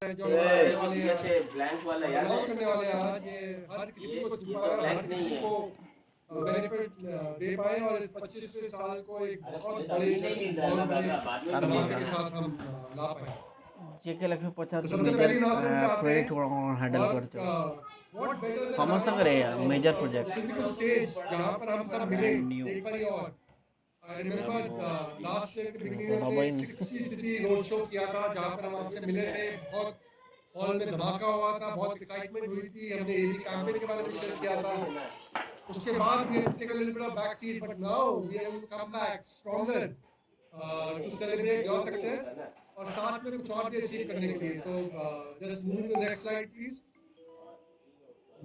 हैं जो लॉन्च करने वाले हैं आज, ब्लैंक वाला याद लॉन्च है? करने वाले हैं आज। ये हर किसी को छू ये पाए तो और हर ब्लैंक नहीं किसी है। को बेनिफिट दे पाए, और इस 25वें साल को एक बहुत बड़े बहुत बड़े धमाके के साथ हम ला पाए। जेके लक्ष्मी तो पचास सबसे मेजर पहली अनाउंसमेंट पे आते हैं। प्रोजेक्ट हैंडल और करते व्हाट बेटर देन समस्त हैविंग करे मेजर प्रोजेक्ट फिजिकल स्टेज जहां पर हम सब मिले ब्रांड न्यू एक बारी और। आई रिमेम्बर लास्ट ईयर के बिगिनिंग में हमने बाबा एक 60 सिटी रोड शो किया था जहां पर हम आपसे मिले थे। बहुत हॉल में धमाका हुआ था, बहुत एक्साइटमेंट हुई थी, हमने एबी कैंपेन के बारे में शेयर किया था। उसके बाद we had to take a little bit of back seat, but now we are going to come back stronger to celebrate your success और साथ में कुछ और भी अचीव करने के लिए। तो just move to the next slide please.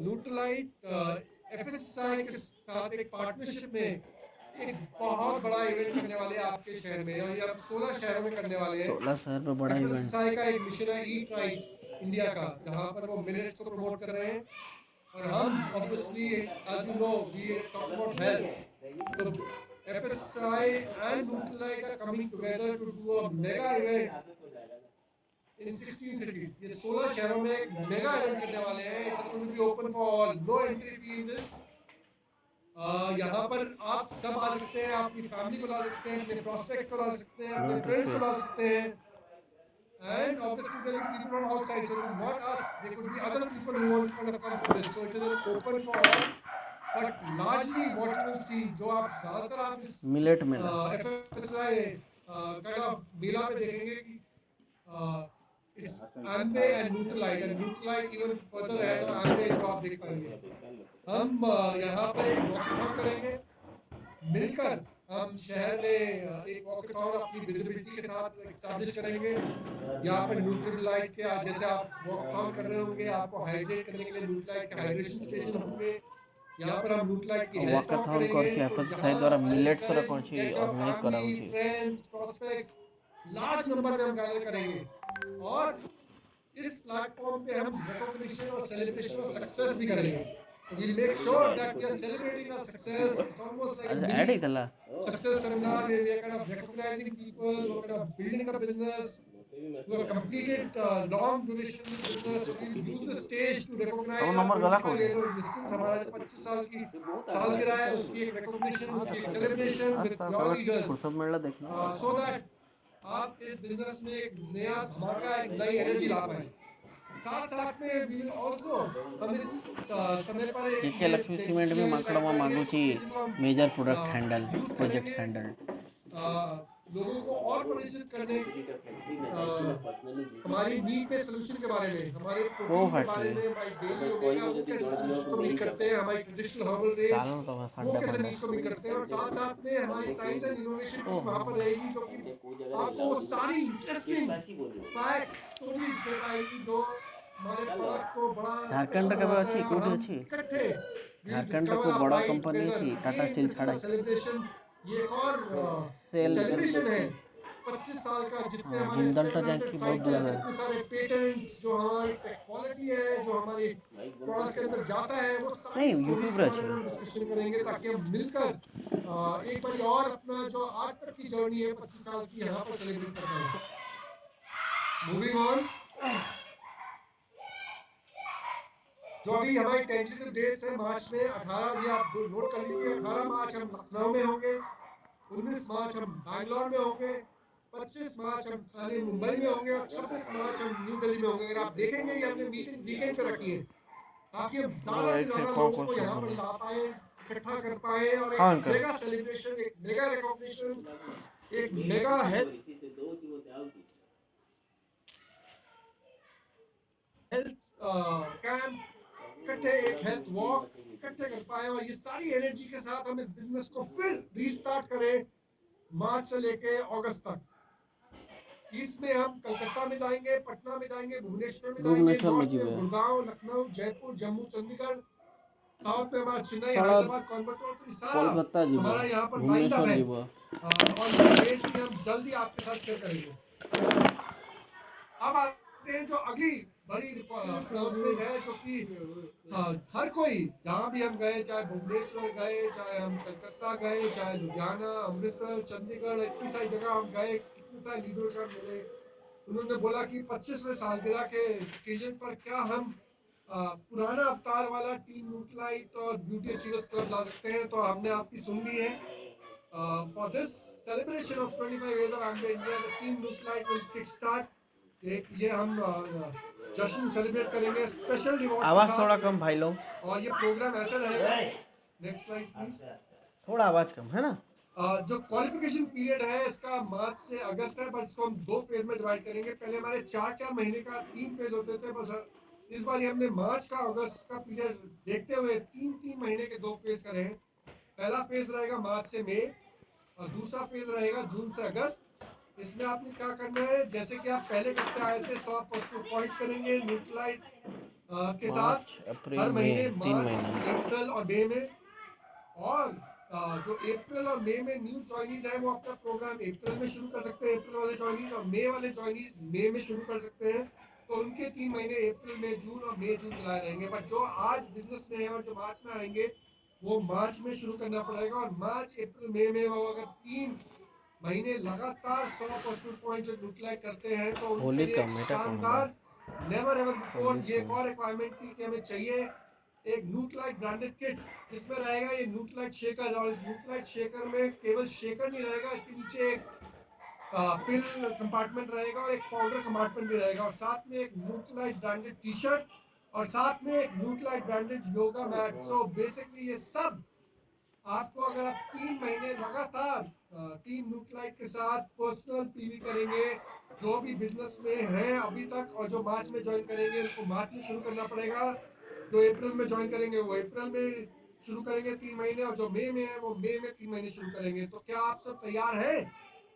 Nutrilite FSSI के साथ एक पार्टनरशिप में एक बहुत बड़ा इवेंट करने वाले हैं आपके शहर में, और ये आप 16 शहरों में करने वाले हैं। 16 शहर में बड़ा इवेंट एफएसएसआई का एक मिशन है ईट राइट इंडिया का, जहां पर वो मिलेट्स को प्रमोट कर रहे हैं। और हम obviously as you know we talk about health, तो FSSAI and Nutrilite are coming together to do a mega event in 16 cities। ये 16 शहरों में एक मेगा इवेंट करने वाले हैं। It is going to be open for all, no entry fee in this. यहाँ पर आप सब आ सकते हैं, आप अपनी फैमिली को ला सकते हैं, अपने प्रॉस्पेक्ट को ला सकते हैं, अपने फ्रेंड्स को ला सकते हैं। And obviously there will be people from outside, so it is not us. There could be other people who want to kind of come for this. So it is an open for all. But largely what you will see, जो आप ज़्यादातर आप इस millet Mela FSI kind of मेला पे देखेंगे कि it's Amway and Nutrilite, and Nutrilite even further ahead of Amway जो आप देख पाएंगे। हम यहाँ पर एक वॉकेथॉन करेंगे मिलकर। हम शहर में एक वॉकेथॉन अपनी विजिबिलिटी के साथ एस्टैब्लिश करेंगे। यहाँ पर न्यूट्रीलाइट के जैसे आप वॉकथॉन कर रहे होंगे, आपको हाइड्रेट करने के लिए न्यूट्रीलाइट के हाइड्रेशन स्टेशन होंगे। यहाँ पर हम न्यूट्रीलाइट की हेल्थ टॉक वाकाथन करेंगे। करके तो एफएसएसआई यहाँ द्वारा आई मिलेट्स रा एनकरेज यू कोची गेट योर ऑर्गेनाइज फैमिली कराउची फ्रेंड्स प्रॉस्पेक्ट्स, लार्ज नंबर में हम गैदर करेंगे। और इस प्लेटफॉर्म पे हम रिकॉग्निशन और सेलिब्रेशन ऑफ सक्सेस भी करेंगे। So we'll make sure that we are celebrating our success. It's almost like a अच्छा mini ऐड इतला success seminar where we are kind of recognizing people who are kind of building a business, who have completed long duration business. So we'll use the stage to तो recognize our number गला 25 कौन years of existence. हमारा जो 25 साल की सालगिरह है, उसकी एक recognition, उसकी एक celebration आज with तो your सगळं leaders, फुर्सत मिळलं देखना so that आप इस बिजनेस में एक नया धमाका, एक नई एनर्जी ला पाए। साथ साथ में वी विल ऑल्सो, हम इस समय पर एक जेके ये लक्ष्मी सीमेंट भी चीजें डिसाइड माकड़वा करेंगे, इस मागूची ओकेजन को हम major product handle use project करेंगे हैंडल लोगों को और परिचित करने हमारी नीड पे सोल्यूशन के बारे में, हमारे को प्रोटीन के बारे फैक्ट्री में, हमारी डेली ओमेगा वो कैसे नीड्स को मीट करते हैं, हमारी ट्रेडिशनल हर्बल रेंज चालन तो वो साड्डा कैसे पंडा नीड्स को मीट करते हैं। और साथ साथ में हमारी साइंस एंड इनोवेशन टीम वहां पर रहेगी, जो कि आपको वो सारी इंटरेस्टिंग फैक्ट्स स्टोरीज दे पाएगी जो हमारे प्रोडक्ट को बड़ा झारखंड स्पेशल का भी बनाता अच्छी है। और कोठी हम अच्छी इकट्ठे विल झारखंड डिस्कवर को आवर बड़ा माइंड कंपनी टुगेदर। अच्छी Tata again steel this is a छाड़ाई सेलिब्रेशन, ये एक और सेल सेलिब्रेशन है 25 साल का। जितने हाँ हमारे जिंदल टा 700 जैकी बहुत दूर साइंटिस्ट, है इतने सारे पेटेंट्स, जो हमारी टेक क्वालिटी है, जो हमारी प्रोडक्ट के अंदर जाता है, वो सारी नहीं यूट्यूब स्टोरीज के रे बारे अच्छी में हम डिस्कशन करेंगे, ताकि हम मिलकर एक बारी और अपना जो आज तक की जर्नी है 25 साल की, यहाँ पर सेलिब्रेट कर पाए। मूविंग ऑन, जो अभी हमारी टेंटेटिव डेट्स है मार्च में 18, ये आप नोट कर लीजिए। 18 मार्च हम लखनऊ में होंगे, 19 मार्च हम बैंगलोर में होंगे, 25 मार्च हम थाने मुंबई में होंगे, और 26 मार्च हम न्यू दिल्ली में होंगे। अगर आप देखेंगे ये हमने मीटिंग वीकेंड पे रखी है, ताकि हम ज्यादा से एक से ज्यादा कौन लोगों कौन को सी यहाँ पर बने ला पाए, इकट्ठा कर पाए, और एक हाँ अंकल मेगा सेलिब्रेशन, एक मेगा रिकॉग्निशन, एक मेगा हेल्थ कैंप, इकट्ठे एक हेल्थ वॉक इकट्ठे कर पाए, और ये सारी एनर्जी के साथ हम इस बिजनेस को फिर रीस्टार्ट करें मार्च से लेके अगस्त तक। ईस्ट में हम कलकत्ता में जाएंगे, पटना में जाएंगे, भुवनेश्वर में जाएंगे, भुवनेश्वर में नॉर्थ में जीवे गुड़गांव, लखनऊ, जयपुर, जम्मू, चंडीगढ़, साउथ में हमारा चेन्नई, साला हैदराबाद, कोयम्बटूर। तो ये सारा कोलकाता जीवे हमारा यहाँ पर लाइंड अप भुवनेश्वर है, जीवे और इसकी डेट्स भी हम जल्दी आपके साथ शेयर करेंगे। अब आते हैं जो अगली बड़ी अनाउंसमेंट है, जो कि हर कोई, जहां भी हम गए, चाहे भुवनेश्वर गए, चाहे हम कलकत्ता गए, चाहे लुधियाना, अमृतसर, चंडीगढ़, इतनी सारी जगह हम गए, कितने सारे लीडर्स हम मिले, उन्होंने बोला कि 25वें सालगिरह के ओकेजन पर क्या हम पुराना अवतार वाला टीम न्यूट्रलाइट और ब्यूटी अचीवर्स क्लब ला सकते हैं। तो हमने आपकी सुन ली है। For this celebration of 25 years of Amway India, the team Nutralite will kickstart। एक ये हम जश्न सेलिब्रेट करेंगे स्पेशल रिवॉर्ड के आवाज थोड़ा साथ। कम भाई लोग, और ये प्रोग्राम ऐसा रहेगा। Next slide please. थोड़ा आवाज कम है ना। जो क्वालिफिकेशन पीरियड है इसका मार्च से अगस्त है, बट इसको हम 2 फेज में डिवाइड करेंगे। पहले हमारे 4-4 महीने का 3 फेज होते थे, बस इस बार हमने मार्च का अगस्त का पीरियड देखते हुए 3-3 महीने के 2 फेज करे हैं। पहला फेज रहेगा मार्च से मई और दूसरा फेज रहेगा जून से अगस्त। इसमें आपने क्या करना है, जैसे कि आप पहले करते आए थे, 100 पर्सनल पॉइंट्स करेंगे न्यूट्रलाइट के साथ मार्च अप्रैल हर मई महीने, 3 मार्च, महीने। अप्रैल और मई में। और जो अप्रैल और मई में न्यू ज्वाइनीज है वो अपना प्रोग्राम अप्रैल में शुरू कर सकते हैं, अप्रैल वाले ज्वाइनीज, और मई वाले ज्वाइनीज मई में शुरू कर सकते हैं। तो उनके 3 महीने अप्रैल मई जून और मई जून जुलाई रहेंगे। बट जो आज बिजनेस में है और जो मार्च में आएंगे वो मार्च में शुरू करना पड़ेगा। और मार्च अप्रैल मई में वो अगर 3 महीने लगातार 100% पॉइंट यूटिलाइज करते हैं तो उनके होली लिए का एक मेटा कौन होगा शानदार, never ever for before, this ये एक वन। और रिक्वायरमेंट थी कि हमें चाहिए एक न्यूट्रलाइट ब्रांडेड किट जिसमें रहेगा ये न्यूट्रलाइट शेकर। और इस न्यूट्रलाइट शेकर में केवल शेकर नहीं रहेगा, इसके नीचे एक पिल कंपार्टमेंट रहेगा और एक पाउडर कंपार्टमेंट भी रहेगा, और साथ में एक न्यूट्रलाइट ब्रांडेड टी शर्ट और साथ में एक Nutrilite branded yoga mat. So basically ये सब आपको, अगर आप 3 महीने लगातार टीम न्यूट्रलाइट के साथ पर्सनल पीवी करेंगे, जो भी बिजनेस में हैं अभी तक और जो मार्च में ज्वाइन करेंगे उनको मार्च में शुरू करना पड़ेगा, जो अप्रैल में ज्वाइन करेंगे वो अप्रैल में शुरू करेंगे 3 महीने, और जो मई में है वो मई में 3 महीने शुरू करेंगे। तो क्या आप सब तैयार हैं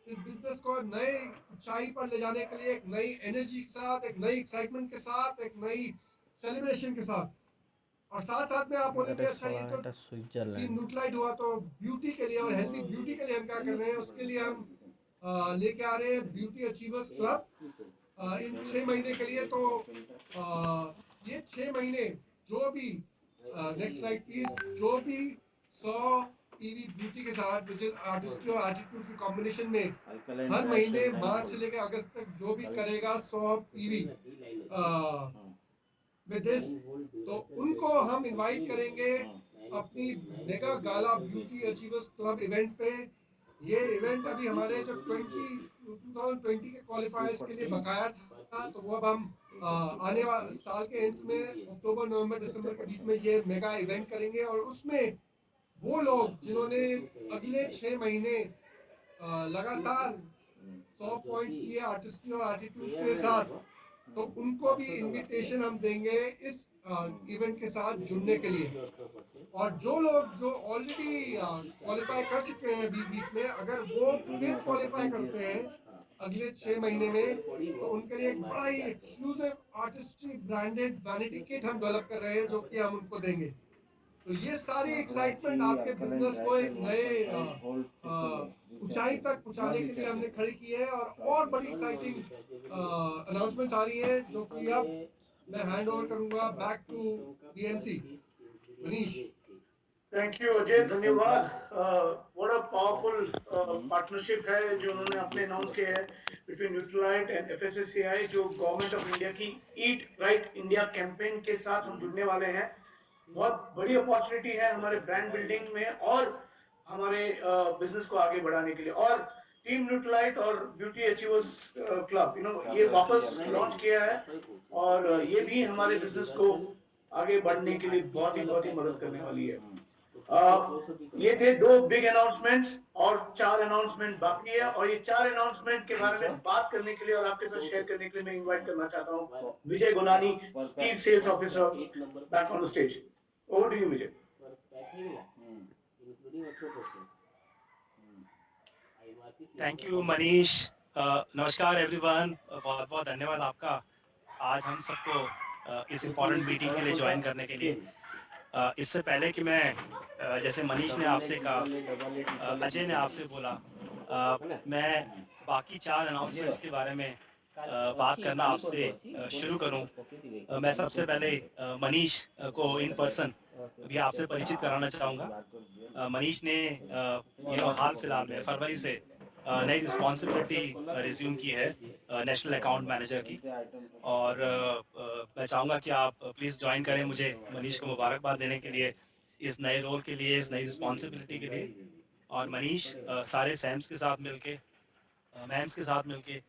इस बिजनेस को नए ऊंचाई पर ले जाने के लिए, एक नई एनर्जी के साथ, एक नई एक्साइटमेंट के साथ, एक नई सेलिब्रेशन के साथ? और साथ साथ में आप दैट बोलेंगे इज अच्छा ये तो सोलांटा टीम स्विट्जरलैंड। न्यूट्रलाइट हुआ, तो ब्यूटी के लिए और हेल्दी ब्यूटी के लिए हम क्या कर रहे हैं, उसके लिए हम लेके आ रहे हैं ब्यूटी अचीवर्स क्लब इन 6 महीने के लिए। तो ये 6 महीने जो भी, नेक्स्ट स्लाइड प्लीज, जो भी 100 पीवी ब्यूटी के साथ विच इज आर्टिस्ट्री और एटीट्यूड की कॉम्बिनेशन में हर महीने मार्च से लेकर अगस्त तक जो भी करेगा 100 पीवी विद दिस, तो उनको हम इनवाइट करेंगे अपनी मेगा गाला ब्यूटी अचीवर्स क्लब इवेंट पे। ये इवेंट अभी हमारे जो 2020 के क्वालिफायर्स के लिए बकाया था, तो वो अब हम आने वाले साल के एंड में अक्टूबर नवंबर दिसंबर के बीच में ये मेगा इवेंट करेंगे। और उसमें वो लोग जिन्होंने अगले 6 महीने लगातार 100 पॉइंट्स किए आर्टिस्ट्री और एटीट्यूड के साथ, तो उनको भी इनविटेशन हम देंगे इस इवेंट के साथ जुड़ने के लिए। और जो लोग जो ऑलरेडी क्वालिफाई कर चुके हैं 2020 में, अगर वो फिर क्वालिफाई करते हैं अगले 6 महीने में, तो उनके लिए एक बड़ा ही exclusive artistry branded vanity kit हम डेवलप कर रहे हैं जो कि हम उनको देंगे। तो ये सारी एक्साइटमेंट आपके बिजनेस को एक नए ऊंचाई तक पहुंचाने के लिए हमने खड़ी की है। और बड़ी एक्साइटिंग अनाउंसमेंट आ रही है जो कि अब मैं हैंड ओवर करूंगा back to BMC Manish. Thank you Ajay, धन्यवाद। बड़ा पावरफुल पार्टनरशिप है जो उन्होंने अपने अनाउंस किया है बिटवीन न्यूट्रलाइट एंड एफएसएसएआई, जो गवर्नमेंट ऑफ इंडिया की ईट राइट इंडिया कैंपेन के साथ हम जुड़ने वाले हैं। बहुत बड़ी अपॉर्चुनिटी है हमारे ब्रांड बिल्डिंग में और हमारे बिजनेस को आगे बढ़ाने के लिए। और टीम न्यूट्रलाइट और ब्यूटी अचीवर्स क्लब ये वापस लॉन्च किया है और ये भी हमारे बिजनेस को आगे बढ़ने के लिए बहुत ही मदद करने वाली है। ये थे 2 बिग अनाउंसमेंट्स और 4 अनाउंसमेंट बाकी है, और ये 4 अनाउंसमेंट के बारे में बात करने के लिए और आपके साथ शेयर करने के लिए मैं इनवाइट करना चाहता हूं Vijay Gulani, chief sales officer, back on the stage. Over to you Vijay. Thank you Manish. नमस्कार एवरीवन, बहुत बहुत धन्यवाद आपका आज हम सबको इस इम्पोर्टेंट मीटिंग के लिए ज्वाइन करने के लिए। इससे पहले कि मैं जैसे मनीष ने आपसे कहा, अजय ने आपसे बोला, मैं बाकी 4 अनाउंसमेंट्स के बारे में बात करना आपसे शुरू करूं। मैं सबसे पहले मनीष को इन पर्सन भी आपसे परिचित कराना चाहूँगा। मनीष ने हाल फिलहाल में फरवरी से नई रिस्पॉन्सिबिलिटी रिज्यूम की है नेशनल अकाउंट मैनेजर की। और मैं चाहूँगा कि आप प्लीज़ ज्वाइन करें मुझे मनीष को मुबारकबाद देने के लिए, इस नए रोल के लिए, इस नई रिस्पॉन्सिबिलिटी के लिए। और मनीष सारे सैम्स के साथ मिलके, मैम्स के साथ मिलके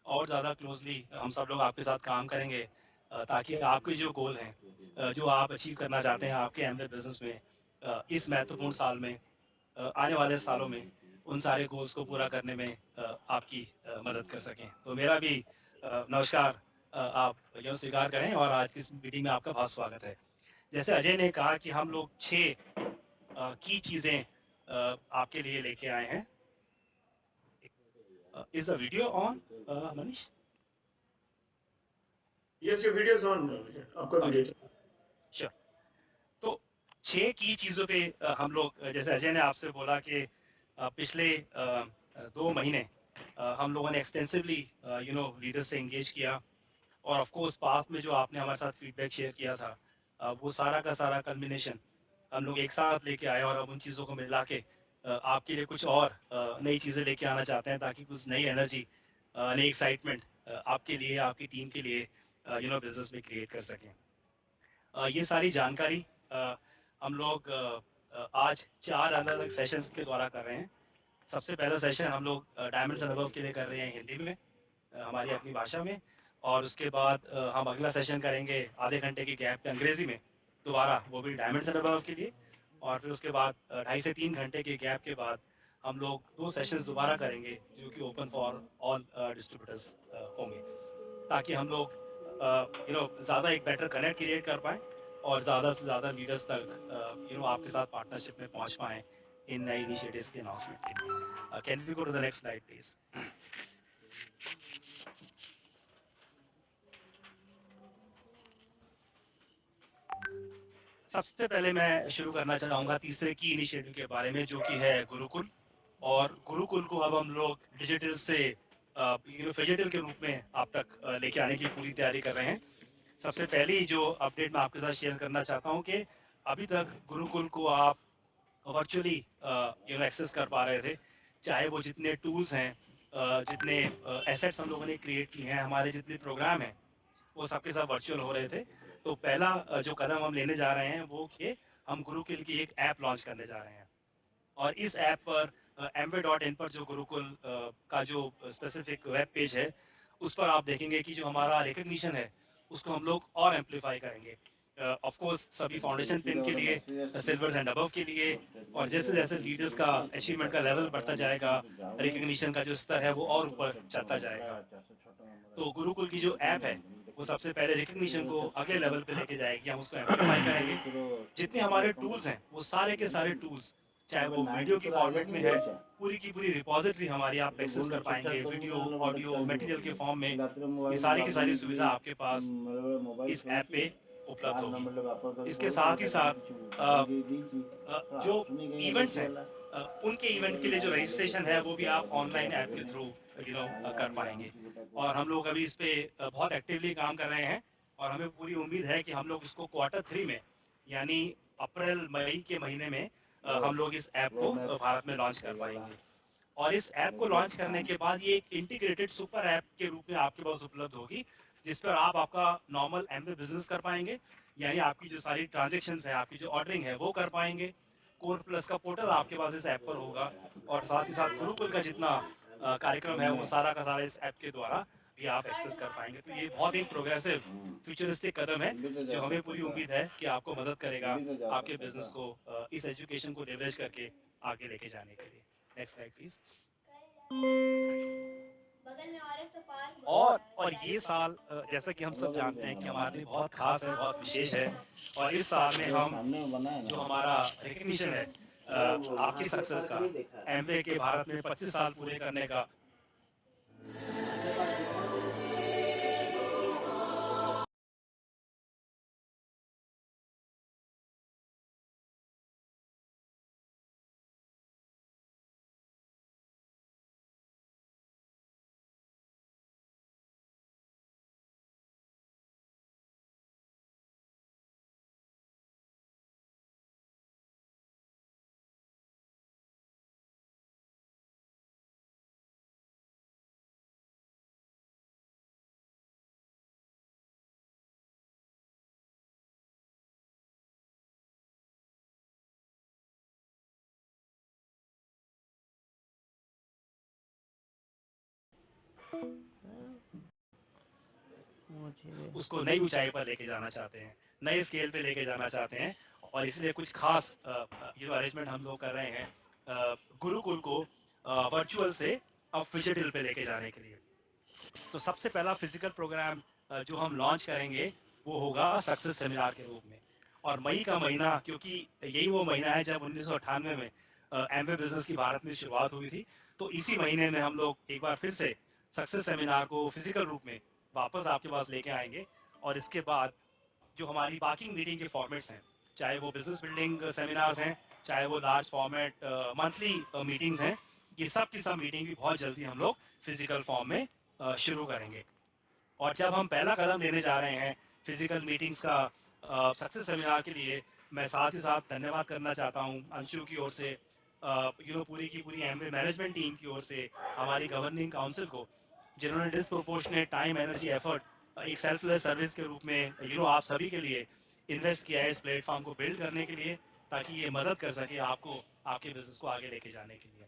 और ज़्यादा क्लोजली हम सब लोग आपके साथ काम करेंगे, ताकि आपके जो गोल हैं, जो आप अचीव करना चाहते हैं आपके एमवे बिजनेस में, इस महत्वपूर्ण साल में, आने वाले सालों में, उन सारे गोल्स को पूरा करने में आपकी मदद कर सकें। तो मेरा भी नमस्कार आप स्वीकार करें और आज की इस मीटिंग में आपका बहुत स्वागत है। जैसे अजय ने कहा कि हम लोग 6 की चीज़ें आपके लिए लेके आए हैं। Is the video on Manish? Yes, your video is on. आपका ओके, वीडियो। श्योर। तो 6 की चीज़ों पे हम लोग, जैसे अजय ने आपसे बोला कि पिछले 2 महीने हम लोगों ने एक्सटेंसिवली लीडर्स से एंगेज किया। और ऑफ कोर्स पास्ट में जो आपने हमारे साथ फीडबैक शेयर किया था, वो सारा का सारा कल्मिनेशन हम लोग एक साथ लेके आए और अब उन चीज़ों को मिला के आपके लिए कुछ और नई चीज़ें लेके आना चाहते हैं, ताकि कुछ नई एनर्जी, नई एक्साइटमेंट आपके लिए, आपकी टीम के लिए बिजनेस में क्रिएट कर सकें। ये सारी जानकारी हम लोग आज 4 अलग अलग सेशंस के द्वारा कर रहे हैं। सबसे पहला सेशन हम लोग डायमंड्स एंड अबव के लिए कर रहे हैं हिंदी में, हमारी अपनी भाषा में। और उसके बाद हम अगला सेशन करेंगे आधे घंटे की गैप पे अंग्रेजी में दोबारा, वो भी डायमंड्स एंड अबव के लिए। और फिर उसके बाद 2.5 से 3 घंटे के गैप के बाद हम लोग 2 सेशंस दोबारा करेंगे, जो कि ओपन फॉर ऑल डिस्ट्रीब्यूटर्स होंगे, ताकि हम लोग ज़्यादा एक बेटर कनेक्ट क्रिएट कर पाएँ और ज़्यादा से ज़्यादा लीडर्स तक आपके साथ पार्टनरशिप में पहुँच पाएँ इन नए इनिशिएटिव्स के अनाउंसमेंट के लिए। Can we go to the next slide please? सबसे पहले मैं शुरू करना चाहूँगा तीसरे की इनिशिएटिव के बारे में, जो कि है गुरुकुल। और गुरुकुल को अब हम लोग डिजिटल से फिजिटल के रूप में आप तक लेके आने की पूरी तैयारी कर रहे हैं। सबसे पहली जो अपडेट मैं आपके साथ शेयर करना चाहता हूँ कि अभी तक गुरुकुल को आप वर्चुअली एक्सेस कर पा रहे थे, चाहे वो जितने टूल्स हैं, जितने एसेट्स हम लोगों ने क्रिएट किए हैं, हमारे जितने प्रोग्राम हैं, वो सबके सब वर्चुअल हो रहे थे। तो पहला जो कदम हम लेने जा रहे हैं वो कि हम गुरुकुल की एक ऐप लॉन्च करने जा रहे हैं। और इस ऐप पर amway.in पर जो गुरुकुल का जो स्पेसिफिक वेब पेज है, उस पर आप देखेंगे कि जो हमारा रिकग्निशन है उसको हम लोग और एम्पलीफाई करेंगे। ऑफ कोर्स सभी फाउंडेशन पिन के लिए, सिल्वर्स एंड अबव के लिए, और जैसे जैसे लीडर्स का अचीवमेंट का लेवल बढ़ता जाएगा, रिकग्निशन का जो स्तर है वो और ऊपर चलता जाएगा। तो गुरुकुल की जो ऐप है वो सबसे पहले रिकग्निशन को अगले लेवल पे लेके जाएगी, हम उसको एम्पलीफाई करेंगे। जितने हमारे टूल्स हैं वो सारे के सारे टूल्स, चाहे वो वीडियो की फॉर्मेट में है, पूरी की पूरी रिपॉजिटरी हमारी आप एक्सेस कर पाएंगे, वीडियो, ऑडियो, मटेरियल के फॉर्म में। ये सारी की सारी सुविधा आपके पास इस ऐप पे उपलब्ध होगी। इसके साथ ही साथ जो इवेंट्स हैं, उनके इवेंट के लिए जो रजिस्ट्रेशन है वो भी आप ऑनलाइन ऐप के थ्रू कर पाएंगे। और हम लोग अभी इस पे बहुत एक्टिवली काम कर रहे हैं, और हमें पूरी उम्मीद है कि हम लोग इसको Q3 में, यानी अप्रैल मई के महीने में हम लोग इस ऐप को भारत में लॉन्च कर पाएंगे। और इस ऐप को लॉन्च करने के बाद ये एक इंटीग्रेटेड सुपर ऐप के रूप में आपके पास उपलब्ध होगी, जिस पर आप आपका नॉर्मल एमवे बिजनेस कर पाएंगे, यानी आपकी जो सारी ट्रांजेक्शन्स है, आपकी जो ऑर्डरिंग है वो कर पाएंगे। कोर प्लस का पोर्टल आपके पास इस ऐप पर होगा, और साथ ही साथ गुरुकुल का जितना कार्यक्रम है वो सारा का सारा इस ऐप के द्वारा भी आप एक्सेस कर पाएंगे। तो ये बहुत ही प्रोग्रेसिव फ्यूचरिस्टिक कदम है, जो हमें पूरी उम्मीद है कि आपको मदद करेगा आपके बिजनेस को इस एजुकेशन को लेवरेज करके आगे लेके जाने के लिए। Next slide please. और ये साल जैसा कि हम सब जानते हैं कि हमारे लिए बहुत खास है, बहुत विशेष है। और इस साल में हम जो हमारा रिकग्निशन है आपकी सक्सेस का, एमवे के भारत में 25 साल पूरे करने का मुझे उसको नई ऊंचाई पर लेके जाना चाहते हैं, नए स्केल पे लेके जाना चाहते हैं। और इसलिए कुछ खास अरेंजमेंट हम लोग कर रहे हैं गुरुकुल को वर्चुअल से अब फिजिकल पे लेके जाने के लिए। तो सबसे पहला फिजिकल प्रोग्राम जो हम लॉन्च करेंगे वो होगा सक्सेस सेमिनार के रूप में। और मई का महीना, क्योंकि यही वो महीना है जब 1998 में एमवे बिजनेस की भारत में शुरुआत हुई थी, तो इसी महीने में हम लोग एक बार फिर से सक्सेस सेमिनार को फिजिकल रूप में वापस आपके पास लेके आएंगे। और इसके बाद जो हमारी बाकी मीटिंग के फॉर्मेट्स हैं, चाहे वो बिजनेस बिल्डिंग सेमिनार्स हैं, चाहे वो लार्ज फॉर्मेट मंथली मीटिंग्स हैं, ये सब की सब मीटिंग भी बहुत जल्दी हम लोग फिजिकल फॉर्म में शुरू करेंगे। और जब हम पहला कदम लेने जा रहे हैं फिजिकल मीटिंग्स का सक्सेस सेमिनार के लिए, मैं साथ ही साथ धन्यवाद करना चाहता हूं अंशु की ओर से, पूरी की पूरी एमवे मैनेजमेंट टीम की ओर से, हमारी गवर्निंग काउंसिल को, जिन्होंने डिस्प्रोपोर्शनेट टाइम एनर्जी एफर्ट एक सेल्फलेस सर्विस के रूप में आप सभी के लिए इन्वेस्ट किया है इस प्लेटफॉर्म को बिल्ड करने के लिए, ताकि ये मदद कर सके आपको आपके बिजनेस को आगे लेके जाने के लिए।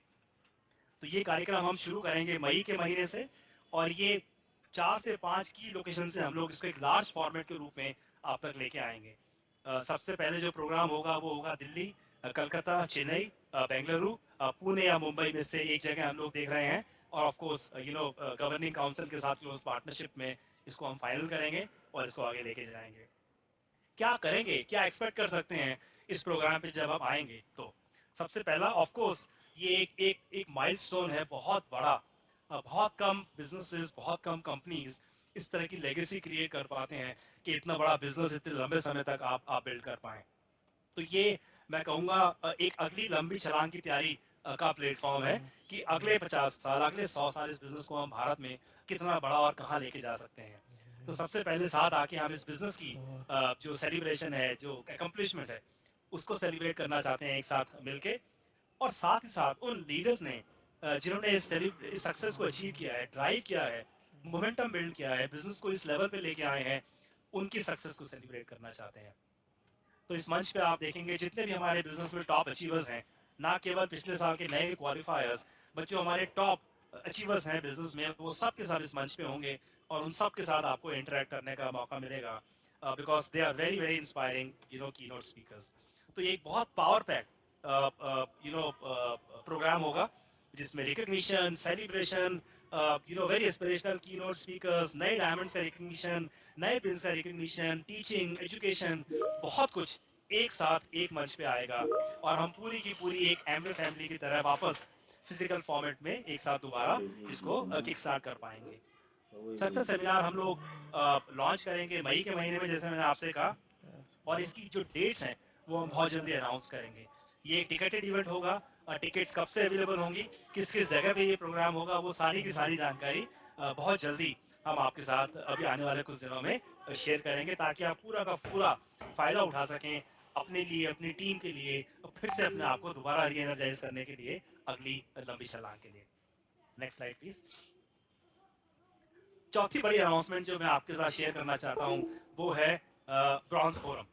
तो ये कार्यक्रम हम शुरू करेंगे मई के महीने से, और ये 4 से 5 की लोकेशन से हम लोग इसको एक लार्ज फॉर्मेट के रूप में आप तक लेके आएंगे। सबसे पहले जो प्रोग्राम होगा वो होगा दिल्ली, कलकत्ता, चेन्नई, बेंगलुरु, पुणे या मुंबई में से एक जगह हम लोग देख रहे हैं। और ऑफ कोर्स गवर्निंग काउंसिल के साथ क्लोज पार्टनरशिप में इसको हम फाइनल करेंगे और इसको आगे लेके जाएंगे। क्या करेंगे, क्या एक्सपेक्ट कर सकते हैं इस प्रोग्राम पे जब आप आएंगे? तो सबसे पहला ऑफ कोर्स ये एक माइलस्टोन है बहुत बड़ा। बहुत कम बिजनेसेस, बहुत कम कंपनीज इस तरह की लेगेसी क्रिएट कर पाते हैं कि इतना बड़ा बिजनेस इतने लंबे समय तक आप बिल्ड कर पाए। तो ये मैं कहूंगा एक अगली लंबी छलांग की तैयारी का प्लेटफॉर्म है कि अगले 50 साल, अगले 100 साल इस बिजनेस को हम भारत में कितना बड़ा और कहाँ लेके जा सकते हैं। तो सबसे पहले साथ आके हम इस बिजनेस की जो सेलिब्रेशन है, जो अकम्पलिशमेंट है, उसको सेलिब्रेट करना चाहते हैं एक साथ मिलके। और साथ ही साथ उन लीडर्स ने जिन्होंने इस सक्सेस को अचीव किया है, ड्राइव किया है, मोमेंटम बिल्ड किया है, बिजनेस को इस लेवल पे लेके आए हैं, उनकी सक्सेस को सेलिब्रेट करना चाहते हैं। तो इस मंच पे आप देखेंगे जितने भी हमारे बिजनेस में टॉप अचीवर्स हैं, ना केवल पिछले साल के नए क्वालिफायर्स, बट जो हमारे टॉप अचीवर्स हैं बिजनेस में, वो सब के सब इस मंच पे होंगे और उन सब के साथ आपको इंटरेक्ट करने का मौका मिलेगा, because they are very very inspiring keynote speakers. तो ये एक बहुत पावर पैक प्रोग्राम होगा जिसमें recognition, celebration, very inspirational keynote speakers, नए डायमंड्स का रिकग्निशन, नए प्रिंस का रिकग्निशन, टीचिंग, एजुकेशन, बहुत कुछ एक साथ एक मंच पे आएगा। और हम पूरी की पूरी एक एमवे फैमिली की तरह वापस फिजिकल फॉर्मेट में एक साथ दोबारा इसको किक स्टार्ट कर पाएंगे। सक्सेस सेमिनार हम लोग लॉन्च करेंगे मई के महीने में, जैसे मैंने आपसे कहा। और इसकी जो डेट्स हैं वो हम बहुत जल्दी अनाउंस करेंगे। ये एक टिकटेड इवेंट होगा। टिकट्स कब से अवेलेबल होंगी, किस किस जगह पे ये प्रोग्राम होगा, वो सारी की सारी जानकारी बहुत जल्दी हम आपके साथ अभी आने वाले कुछ दिनों में शेयर करेंगे, ताकि आप पूरा का पूरा फायदा उठा सकें अपने लिए, अपनी टीम के लिए, फिर से अपने आप को दोबारा री एनर्जाइज करने के लिए अगली लंबी छलांग के लिए। Next slide please. चौथी बड़ी अनाउंसमेंट जो मैं आपके साथ शेयर करना चाहता हूँ वो है ब्रॉन्ज फोरम।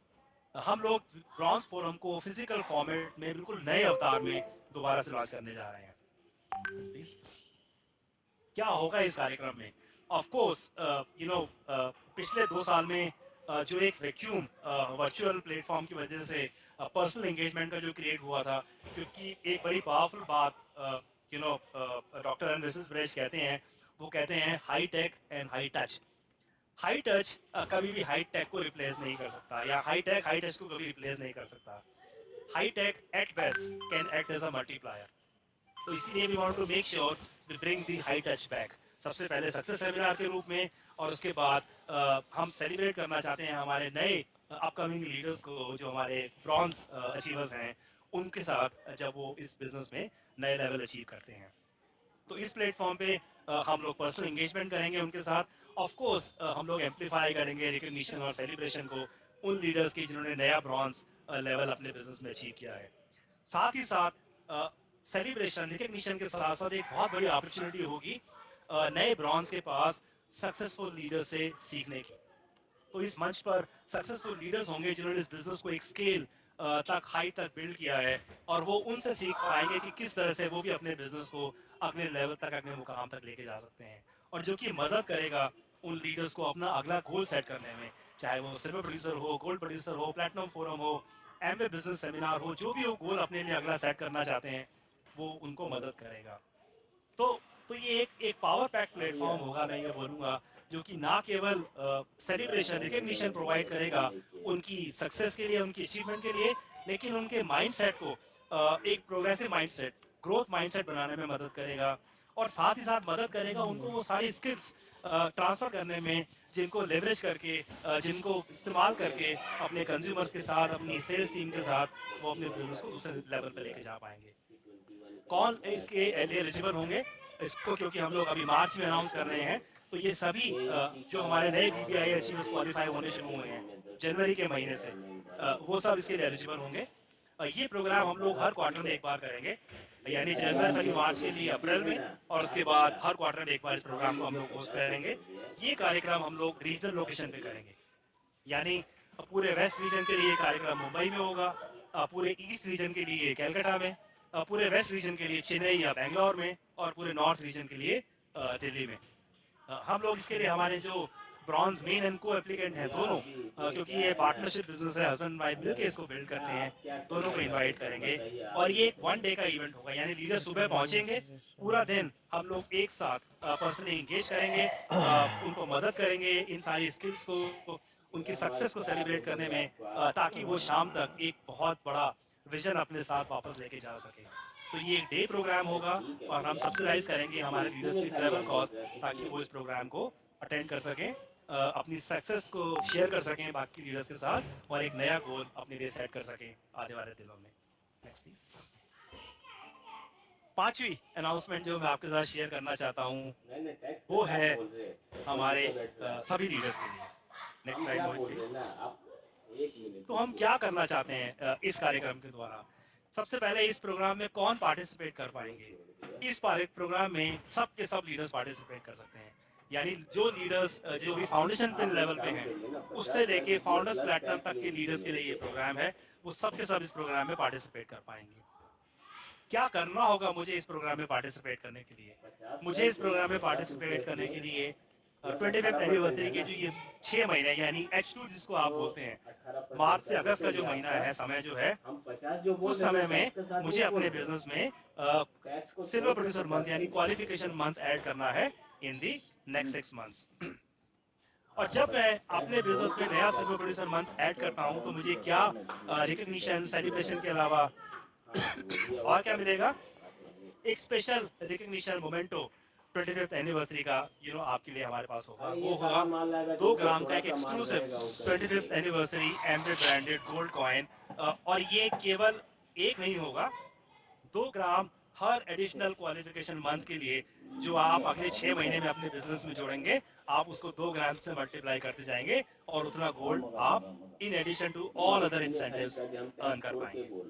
हम लोग ब्रॉन्ज फोरम को फिजिकल फॉर्मेट में बिल्कुल नए अवतार में दोबारा से लॉन्च करने जा रहे हैं। प्लीज, क्या होगा इस कार्यक्रम में? ऑफ कोर्स पिछले 2 साल में जो एक वैक्यूम वर्चुअल प्लेटफॉर्म की वजह से पर्सनल एंगेजमेंट का जो क्रिएट हुआ था, क्योंकि एक बड़ी पावरफुल बात डॉक्टर एंड मिसेस ब्रेज कहते हैं, वो कहते हैं high tech and high touch. High touch कभी भी हाई टेक को रिप्लेस नहीं कर सकता, या हाई टेक हाई टच को कभी रिप्लेस नहीं कर सकता। High tech at best can act as a multiplier. तो इसीलिए we want to make sure we bring the high touch back, सबसे पहले सक्सेस सेमिनार के रूप में, और उसके बाद हम सेलिब्रेट करना चाहते हैं हमारे नए अपकमिंग लीडर्स को, जो हमारे ब्रॉन्ज अचीवर्स हैं, उनके साथ जब वो इस बिजनेस में नए लेवल अचीव करते हैं। तो इस प्लेटफॉर्म पे हम लोग पर्सनल एंगेजमेंट करेंगे उनके साथ। ऑफ कोर्स हम लोग एम्पलीफाई करेंगे रिकग्निशन और सेलिब्रेशन को उन लीडर्स की जिन्होंने नया ब्रॉन्ज लेवल अपने बिजनेस में अचीव किया है। साथ ही साथ सेलिब्रेशन, रिकग्निशन के साथ साथ एक बहुत बड़ी अपॉर्चुनिटी होगी नए ब्रॉन्ज के पास सक्सेसफुल लीडर से सीखने की। तो इस मंच पर सक्सेसफुल लीडर्स होंगे जिन्होंने इस बिजनेस को एक स्केल तक, हाई तक बिल्ड किया है, और वो उनसे सीख पाएंगे कि किस तरह से वो भी अपने बिजनेस को अगले लेवल तक, अगले मुकाम तक लेके जा सकते हैं। और जो कि मदद करेगा उन लीडर्स को अपना अगला गोल सेट करने में, चाहे वो सिल्वर प्रोड्यूसर हो, गोल्ड प्रोड्यूसर हो, प्लेटिनम फोरम हो, एमवे बिजनेस सेमिनार हो, जो भी वो गोल अपने लिए अगला सेट करना चाहते हैं वो उनको मदद करेगा। तो तो ये एक पावर पैक प्लेटफॉर्म होगा, मैं ये बोलूंगा, जो कि ना केवल सेलिब्रेशन रिकग्निशन प्रोवाइड करेगा उनकी सक्सेस के लिए, उनकी अचीवमेंट के लिए, लेकिन उनके माइंडसेट को एक प्रोग्रेसिव माइंडसेट, ग्रोथ माइंडसेट बनाने में मदद करेगा, और साथ ही साथ मदद करेगा उनको वो सारी स्किल्स ट्रांसफर करने में, जिनको लेवरेज करके, जिनको इस्तेमाल करके अपने कंज्यूमर्स के साथ, अपनी सेल्स टीम के साथ वो अपने बिजनेस को दूसरे लेवल पे लेके जा पाएंगे। कौन इसके लिए एलिजिबल होंगे इसको, क्योंकि हम लोग अभी मार्च में अनाउंस कर रहे हैं, तो ये सभी जो हमारे नए बीबीआई अचीवर्स क्वालिफाई होने शुरू हुए हैं जनवरी के महीने से, वो सब इसके लिए एलिजिबल होंगे। ये प्रोग्राम हम लोग हर क्वार्टर में एक बार करेंगे, यानी जनवरी फरवरी मार्च के लिए अप्रैल में, और उसके बाद हर क्वार्टर में एक बार इस प्रोग्राम को हम लोग होस्ट करेंगे। ये कार्यक्रम हम लोग रीजनल लोकेशन पे करेंगे, यानी पूरे वेस्ट रीजन के लिए कार्यक्रम मुंबई में होगा, पूरे ईस्ट रीजन के लिए कैलकाटा में, पूरे वेस्ट रीजन के लिए चेन्नई या बेंगलोर में, और पूरे नॉर्थ रीजन के लिए दिल्ली में। हम लोग इसके लिए हमारे जो ब्रॉन्ज मेन एंड को एप्लीकेंट हैं दोनों, क्योंकि ये पार्टनरशिप बिजनेस है, हस्बैंड वाइफ मिलकर इसको बिल्ड करते हैं, दोनों को इनवाइट करेंगे। और ये एक 1 डे का इवेंट होगा, यानी लीडर सुबह पहुंचेंगे, पूरा दिन हम लोग एक साथ पर्सनली इंगेज करेंगे, उनको मदद करेंगे इन सारी स्किल्स को, उनकी सक्सेस को सेलिब्रेट करने में, ताकि वो शाम तक एक बहुत बड़ा विजन अपने साथ वापस लेके जा सके। तो ये एक डे प्रोग्राम होगा, और हम सब्सिडाइज करेंगे हमारे लीडर्स की ट्रैवल कॉस्ट, ताकि वो इस प्रोग्राम को अटेंड कर सकें, अपनी सक्सेस को शेयर कर सकें बाकी लीडर्स के साथ, और एक नया गोल अपने लिए सेट कर सकें आने वाले दिनों में। Next please. पांचवी अनाउंसमेंट जो मैं आपके साथ शेयर करना चाहता हूँ वो है हमारे सभी लीडर्स के लिए। Next slide Mohit please. तो हम क्या करना चाहते हैं इस कार्यक्रम के द्वारा? सबसे पहले इस प्रोग्राम में कौन पार्टिसिपेट कर पाएंगे? इस प्रोग्राम में सब के सब लीडर्स पार्टिसिपेट कर सकते हैं, यानी जो लीडर्स जो भी फाउंडेशन पिन लेवल पे हैं, उससे लेके फाउंडर्स प्लेटिनम तक के लीडर्स के लिए ये प्रोग्राम है, वो सब के सब इस प्रोग्राम में पार्टिसिपेट कर पाएंगे। क्या करना होगा मुझे इस प्रोग्राम में पार्टिसिपेट करने के लिए? मुझे इस प्रोग्राम में पार्टिसिपेट करने के लिए 25th एनिवर्सरी के जो ये 6 महीने, यानी H2 जिसको आप बोलते हैं, मार्च से अगस्त का जो महीना है, समय जो है, उस समय में मुझे अपने बिजनेस में सिल्वर प्रोड्यूसर मंथ यानी क्वालिफिकेशन मंथ ऐड करना है इन दी नेक्स्ट 6 मंथ्स। और जब मैं अपने बिजनेस में नया सिल्वर प्रोड्यूसर मंथ ऐड करता हूं, तो मुझे क्या रिकग्निशन, सेलिब्रेशन के अलावा और क्या मिलेगा? एक special recognition memento 25th anniversary का आपके लिए हमारे पास होगा। वो होगा 2 ग्राम का एक exclusive 25th anniversary Amway branded gold coin, और ये केवल एक नहीं होगा, 2 ग्राम हर एडिशनल क्वालिफिकेशन मंथ के लिए जो आप अगले 6 महीने में अपने बिजनेस में जोड़ेंगे, आप उसको 2 ग्राम से मल्टीप्लाई करते जाएंगे, और उतना गोल्ड आप in addition to all other incentives earn कर पाएंगे।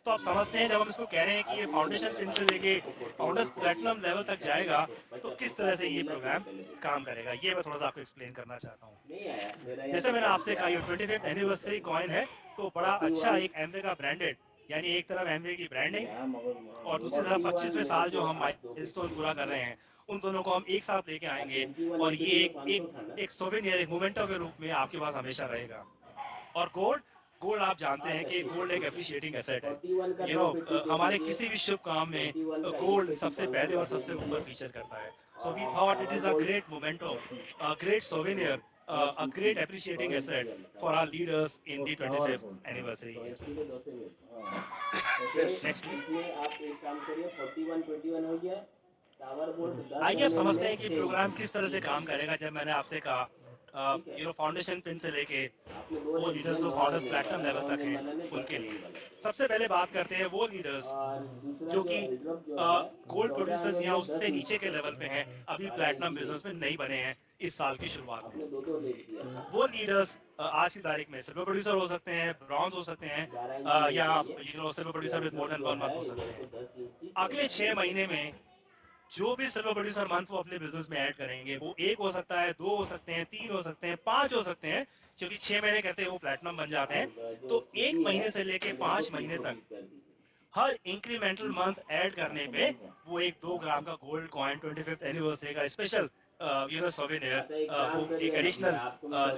तो आप समझते हैं, जब हम इसको कह रहे हैं कि ये फाउंडेशन पिन से लेके फाउंडर्स प्लेटिनम लेवल तक जाएगा, तो किस तरह से ये प्रोग्राम काम करेगा, ये मैं थोड़ा सा आपको एक्सप्लेन करना चाहता हूँ। जैसे मैंने आपसे कहा, ये 25th एनिवर्सरी कॉइन है, तो बड़ा अच्छा एक एमवे का ब्रांडेड, यानी एक तरफ एमवे की ब्रांडिंग, और दूसरी तरफ 25वें साल जो हम माइलस्टोन पूरा कर रहे हैं, उन दोनों को हम एक साथ लेके आएंगे, और ये एक सोवेनियर, एक मोमेंटो के रूप में आपके पास हमेशा रहेगा। और गोल्ड आप जानते हैं कि गोल्ड एक एप्रिशिएटिंग एसेट है। हमारे किसी भी शुभ काम में गोल्ड सबसे पहले और सबसे ऊपर फीचर करता है। So we thought it is a great memento, a great souvenir, a great appreciating asset for our leaders in the 25th anniversary year. Next please. आइए अब समझते हैं कि प्रोग्राम किस तरह से काम करेगा। जब मैंने आपसे कहा फाउंडेशन पिन से लेके वो लीडर्स जो फाउंडर्स प्लेटिनम लेवल तक हैं, उनके लिए सबसे पहले बात करते हैं वो लीडर्स जो कि गोल्ड प्रोड्यूसर्स या उससे नीचे के लेवल पे हैं, अभी प्लेटिनम बिजनेस में नहीं बने हैं इस साल की शुरुआत में। वो लीडर्स आज की तारीख में सिल्वर प्रोड्यूसर हो सकते हैं, ब्रॉन्ज हो सकते हैं, या silver producer with more than 1 month हो सकते हैं। अगले 6 महीने में जो भी सिल्वर प्रोड्यूसर मंथ वो अपने बिजनेस में ऐड करेंगे, वो 1 हो सकता है, 2 हो सकते हैं, 3 हो सकते हैं, 5 हो सकते हैं, क्योंकि 6 महीने कहते हैं वो प्लेटिनम बन जाते हैं। तो 1 महीने से लेके 5 महीने तक हर इंक्रीमेंटल मंथ ऐड करने पे वो एक 2 ग्राम का गोल्ड कॉइन 25th एनिवर्सरी का स्पेशल सोवेनियर वो एक एडिशनल